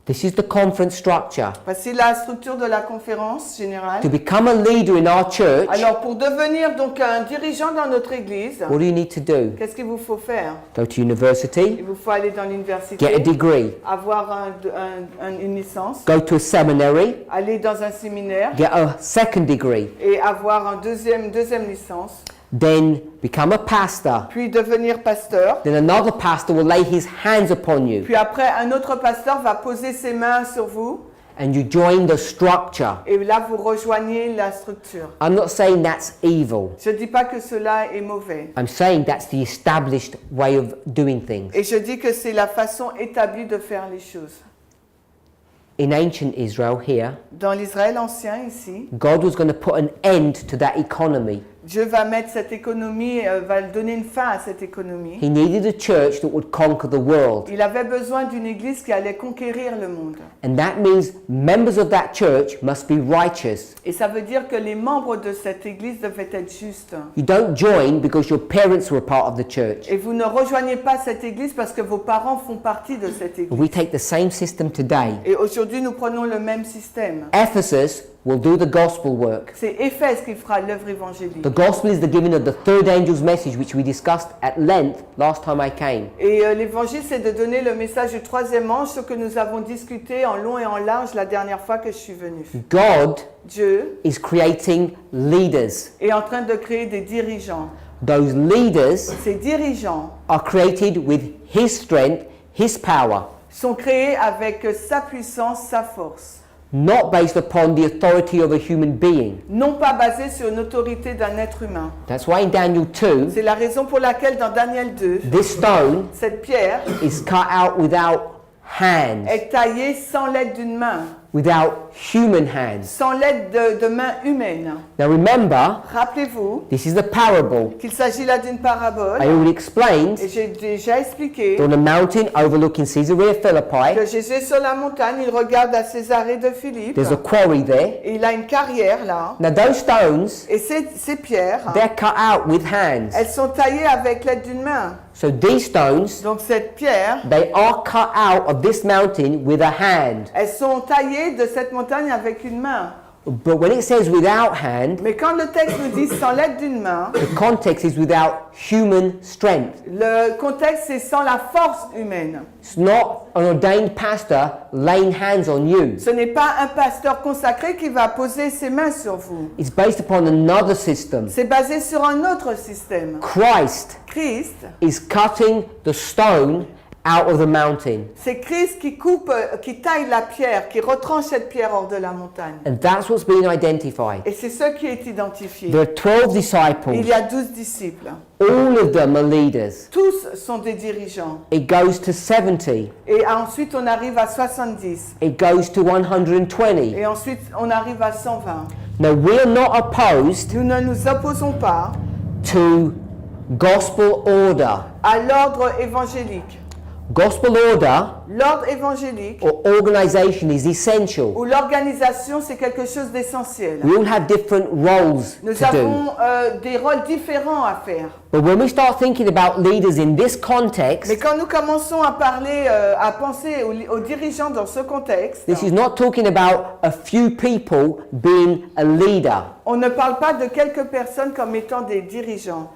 This is the conference structure. Voici la structure de la conférence générale. To become a leader in our church, Alors pour devenir donc un dirigeant dans notre église, what do you need to do? qu'est-ce qu'il vous faut faire? Go to Il university, vous faut aller dans get a l'université, degree. avoir une licence, Go to a seminary, aller dans un séminaire get a second degree. et avoir une deuxième licence, Then become a pastor. puis devenir pasteur. Then another pastor will lay his hands upon you, Puis après, un autre pasteur va poser ses mains sur vous and you join the structure. et là, vous rejoignez la structure. I'm not saying that's evil. Je ne dis pas que cela est mauvais. I'm saying that's the established way of doing things. Et je dis que c'est la façon établie de faire les choses. In ancient Israel here, Dans l'Israël ancien, ici, God was going to put an end to that economy. Dieu va mettre cette économie, va donner une fin à cette économie. He needed a church that would conquer the world. Il avait besoin d'une église qui allait conquérir le monde. And that means members of that church must be righteous. Et ça veut dire que les membres de cette église devaient être justes. You don't join because your parents were part of the church. Et vous ne rejoignez pas cette église parce que vos parents font partie de cette église. We take the same system today. Et aujourd'hui, nous prenons le même système. Ephesus will do the gospel work. C'est Éphèse qui fera l'œuvre évangélique. The gospel is the giving of the third angel's message, which we discussed at length last time I came. Et l'évangile, c'est de donner le message du troisième ange, ce que nous avons discuté en long et en large la dernière fois que je suis venue. God Dieu is creating leaders. est en train de créer des dirigeants. Those leaders Ces dirigeants are created with His strength, His power, sont créés avec sa puissance, sa force. not based upon the authority of a human being. Non pas basés sur une autorité d'un être humain. That's why in Daniel 2, C'est la raison pour laquelle dans Daniel 2, this stone cette pierre is cut out without hands, est taillée sans l'aide d'une main, without human hands. sans l'aide de main humaine. Now remember, Rappelez-vous this is the parable. qu'il s'agit là d'une parabole. I already explained Et j'ai déjà expliqué on a mountain overlooking Caesarea que Philippi. Jésus est sur la montagne, il regarde à Césarée de Philippe. There's a quarry there. Et il a une carrière là. Now those stones, Et ces pierres, they're cut out with hands. elles sont taillées avec l'aide d'une main. So these stones, Donc cette pierre, they are cut out of this mountain with a hand. elles sont taillées de cette montagne avec une main. But when it says without hand, Mais quand le texte nous dit sans l'aide d'une main, the context is without human strength. le contexte c'est sans la force humaine. It's not an ordained pastor laying hands on you. Ce n'est pas un pasteur consacré qui va poser ses mains sur vous. It's based upon another system. C'est basé sur un autre système. Christ Christ, is cutting the stone out of the mountain. c'est Christ qui coupe, qui taille la pierre, qui retranche cette pierre hors de la montagne. And that's what's being identified. Et c'est ce qui est identifié. There are 12 disciples. Il y a 12 disciples. All of them are leaders. Tous sont des dirigeants. It goes to 70. Et ensuite, on arrive à 70. It goes to 120. Et ensuite, on arrive à 120. Now, we are not opposed Nous ne nous opposons pas to gospel order. à l'ordre évangélique. Gospel order L'ordre évangélique or organization is essential. ou l'organisation, c'est quelque chose d'essentiel. We all have different roles Nous to do. avons des rôles différents à faire. But when we start thinking about leaders in this context, Mais quand nous commençons à parler, à penser aux dirigeants dans ce contexte, this is not talking about a few people being a leader. on ne parle pas de quelques personnes comme étant des dirigeants.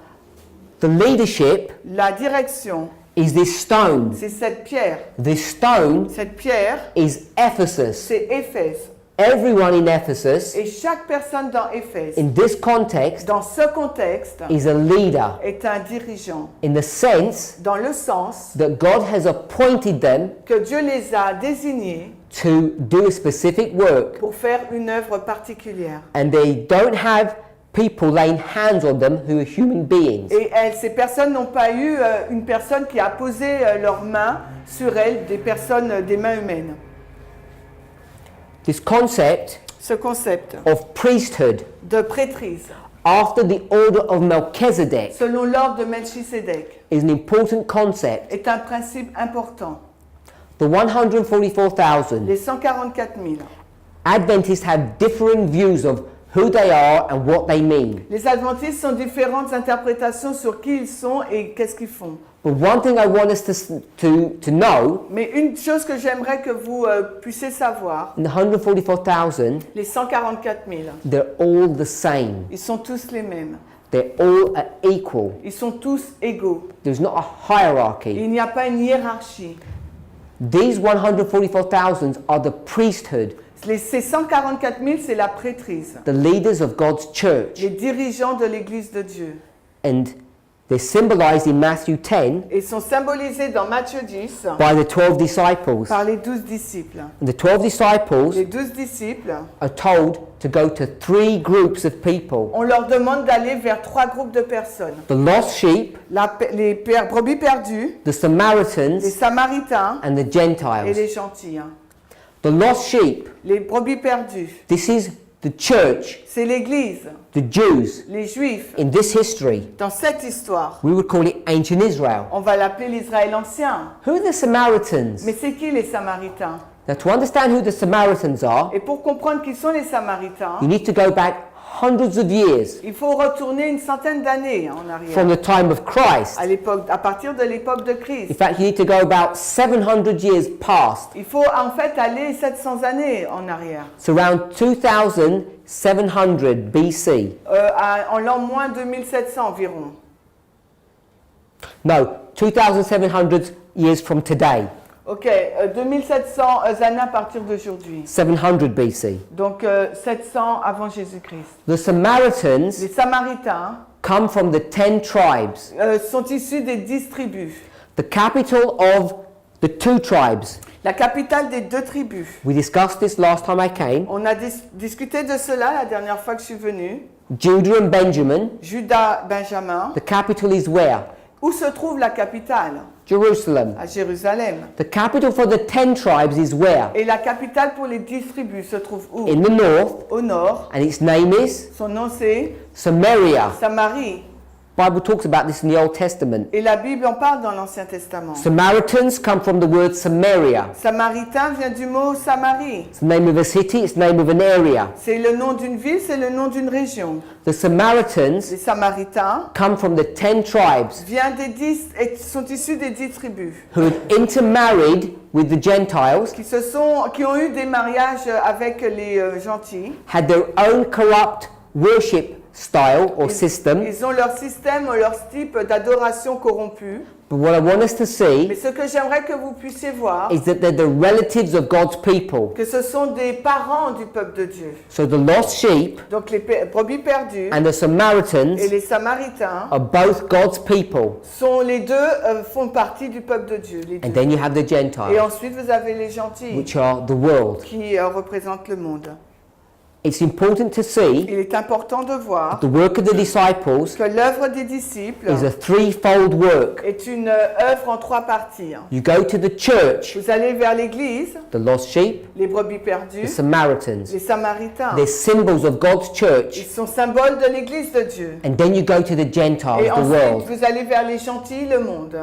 The leadership La direction, is this stone. c'est cette pierre. This stone Cette pierre, is Ephesus. c'est Éphèse. Everyone in Ephesus, Et chaque personne dans Éphèse, in this context, dans ce contexte, is a leader est un dirigeant. in the sense Dans le sens that God has appointed them que Dieu les a désignés to do a specific work, pour faire une œuvre particulière. and they don't have people laying hands on them who are human beings. Et ces personnes n'ont pas eu une personne qui a posé leurs mains sur elles, des personnes, des mains humaines. This concept Ce concept of priesthood de prêtrise, after the order of Melchizedek selon l'ordre de Melchisédek, is an important concept. est un principe important. The 144,000 Les 144 000. Adventists have differing views of who they are and what they mean. Les adventistes ont différentes interprétations sur qui ils sont et qu'est-ce qu'ils font. But one thing I want us to know, Mais une chose que j'aimerais que vous puissiez savoir, in the 144,000, les 144 000, they're all the same. ils sont tous les mêmes. They're all equal. Ils sont tous égaux. There's not a hierarchy. Il n'y a pas une hiérarchie. These 144,000 are the priesthood, Ces 144 000, c'est la prêtrise. the leaders of God's church. Les dirigeants de l'Église de Dieu. And they're symbolized in Matthew 10 Ils sont symbolisés dans Matthieu 10 by the 12 disciples. par les 12 disciples. And the 12 disciples Les 12 disciples, are told to go to 3 groups of people. on leur demande d'aller vers 3 groupes de personnes. The lost sheep, Les brebis perdues, the les Samaritans, Samaritains and the et Gentiles. les gentils. The lost sheep, Les brebis perdues, this is the church, c'est l'Église, the Jews. les Juifs. In this history, Dans cette histoire, we would call it ancient Israel. on va l'appeler l'Israël ancien. Who are the Samaritans? Mais c'est qui les Samaritains? Now, to understand who the Samaritans are, Et pour comprendre qui sont les Samaritains, you need to go back hundreds of years il faut retourner une centaine d'années en arrière. from the time of Christ. À partir de l'époque de In Christ. fact, you need to go about 700 years past. Il faut en fait aller 700 années en arrière. It's around 2700 BC. En l'an moins 2700 environ. No, 2700 years from today. Ok, 2700 années à partir d'aujourd'hui. 700 BC. Donc 700 avant Jésus-Christ. The Samaritans Les Samaritains come from the 10 tribes. sont issus des 10 tribus. The capital of the 2 tribes. La capitale des 2 tribus. We discussed this last time I came. On a discuté de cela la dernière fois que je suis venu. Judah and Benjamin. Judas, Benjamin. The capital is where? Où se trouve la capitale? Jerusalem. À Jérusalem. The capital for the 10 tribes is where? Et la capitale pour les 10 tribus se trouve où? In the north. Au nord. And its name is Son nom c'est Samaria. Samarie. Bible talks about this in the Old Testament. Et la Bible en parle dans l'Ancien Testament. Samaritans come from the word Samaria. Samaritain vient du mot Samarie. It's the name of a city, it's the name of an area. C'est le nom d'une ville, c'est le nom d'une région. The Samaritans Les Samaritains come from the 10 tribes sont issus des 10 tribus who had intermarried with the Gentiles, qui ont eu des mariages avec les gentils. had their own corrupt worship style or system. Ils ont leur système, leur type d'adoration corrompue. But what I want us to Mais see ce que j'aimerais que vous puissiez voir, is that they're the relatives of God's people. que ce sont des parents du peuple de Dieu. So the lost sheep Donc les brebis perdues and the Samaritans et les Samaritains are both God's people. les deux font partie du peuple de Dieu. Les deux. And then you have the Et Gentiles, ensuite vous avez les gentils which are the world. qui représentent le monde. It's important to see Il est important de voir the work of the disciples que l'œuvre des disciples is a threefold work. est une œuvre en 3 parties. You go to the church, Vous allez vers l'église, the lost sheep, les brebis the perdues, Samaritans. les Samaritains. They're symbols of God's Ils church. sont symboles de l'église de Dieu. And then you go to the Gentiles, Et the ensuite, world. vous allez vers les gentils, le monde.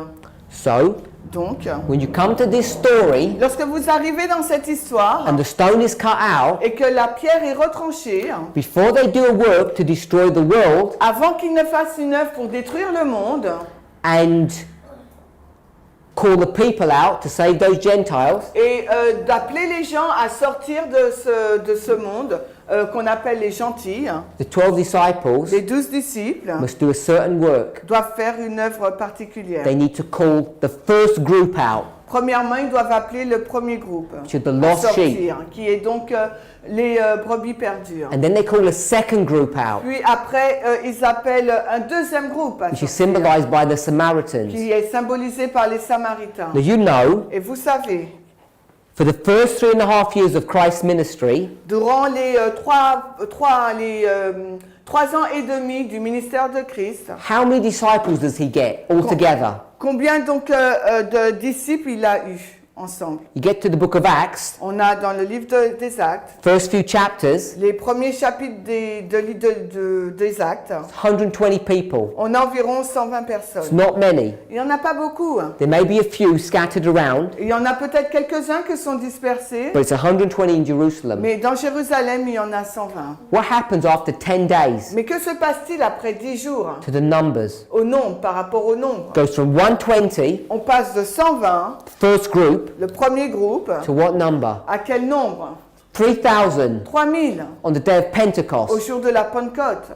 So, Donc, when you come to this story lorsque vous arrivez dans cette histoire and the stone is cut out, et que la pierre est retranchée, before they do a work to destroy the world avant qu'ils ne fassent une œuvre pour détruire le monde and call the people out to save those Gentiles, et d'appeler les gens à sortir de ce monde qu'on appelle les gentils, the 12 disciples les 12 disciples must do a certain work. doivent faire une œuvre particulière. They need to call the first group out, Premièrement, ils doivent appeler le premier groupe which are the à lost sheep. sortir, qui est donc les brebis perdues. And then they call a second group out, Puis après, ils appellent un deuxième groupe à which is sortir, symbolized by the Samaritans. qui est symbolisé par les Samaritains. Now you know, Et vous savez, for the first 3.5 years of Christ's ministry, durant les 3 ans et demi du ministère de Christ, how many disciples does he get altogether? combien donc de disciples il a eu ensemble? You get to the book of Acts, On a dans le livre des Actes, first few chapters, les premiers chapitres des Actes, 120 people. on a environ 120 It's personnes. not many. Il n'y en a pas beaucoup. There may be a few scattered around, Il y en a peut-être quelques-uns qui sont dispersés, but it's 120 in Jerusalem. mais dans Jérusalem, il y en a 120. What happens after 10 days Mais que se passe-t-il après 10 jours to the numbers? au nombre, par rapport au nombre? It goes from 120, On passe de 120, first group, le premier groupe, to what number? à quel nombre? 3,000 3000 on the day of au Pentecost. jour de la Pentecôte.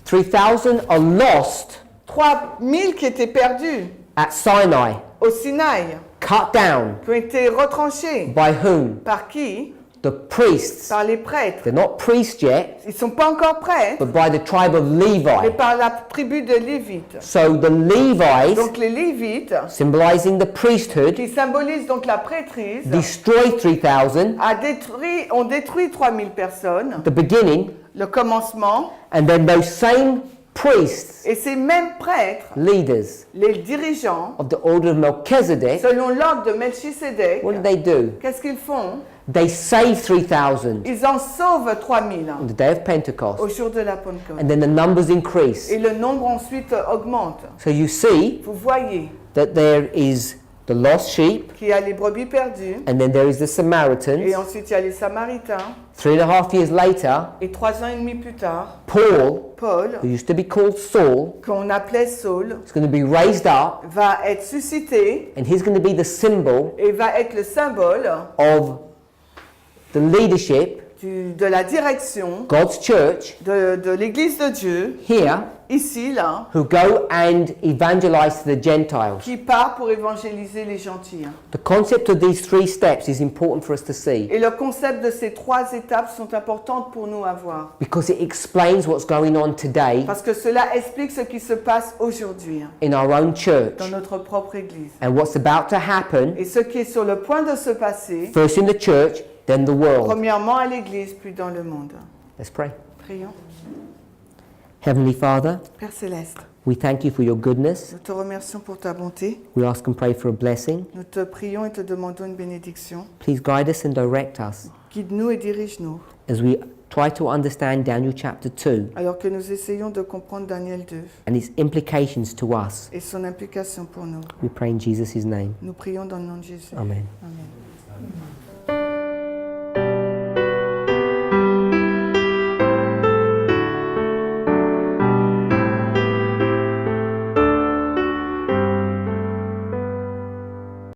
3,000 are lost 3000 qui étaient perdus at Sinai, au Sinaï, cut down qui ont été retranchés. by whom? Par qui? The priests. Par les prêtres. They're not priests yet, Ils ne sont pas encore prêtres, but by the tribe of mais Levi. par la tribu de Lévites. So the Levites, Donc les Lévites, symbolizing the priesthood, qui symbolisent donc la prêtrise, destroy 3,000, ont détruit 3000 personnes, the beginning, le commencement, and then those same priests, et ces mêmes prêtres, leaders les dirigeants, of the order of Melchizedek, selon l'ordre de Melchisédek, what do? qu'est-ce qu'ils font? They save 3,000 Ils en sauvent 3000 on the day of au Pentecost, jour de la Pentecôte. and then the numbers increase. Et le nombre ensuite augmente. So you see Vous voyez that there is the lost sheep, qu'il y a les brebis perdues, and then there is the et Samaritans. ensuite il y a les Samaritains, 3.5 years later, et 3 ans et demi plus tard, Paul, Paul, who used to be called Saul, qu'on appelait Saul, is going to be raised up, va être suscité and he's going to be the symbol et va être le symbole of the leadership, de la direction God's church, de l'Église de Dieu, here, ici, là, who go and evangelize to the Gentiles. qui part pour évangéliser les gentils. The concept of these 3 steps is important for us to see, Et le concept de ces 3 étapes sont importantes pour nous à voir. because it explains what's going on today Parce que cela explique ce qui se passe aujourd'hui in our own church dans notre propre Église. and what's about to happen, Et ce qui est sur le point de se passer, first in the church, then the world. premièrement à l'Église, puis dans le monde. Let's pray. Prions. Heavenly Father, Père Céleste, We thank you for your goodness. Nous te remercions pour ta bonté. We ask and pray for a blessing. Nous te prions et te demandons une bénédiction. Please guide us and direct us Guide-nous et dirige-nous. as we try to understand Daniel chapter 2 Alors que nous essayons de comprendre Daniel 2 and its implications to us. et son implication pour nous. We pray in Jesus' name. Nous prions dans le nom de Jésus. Amen. Amen.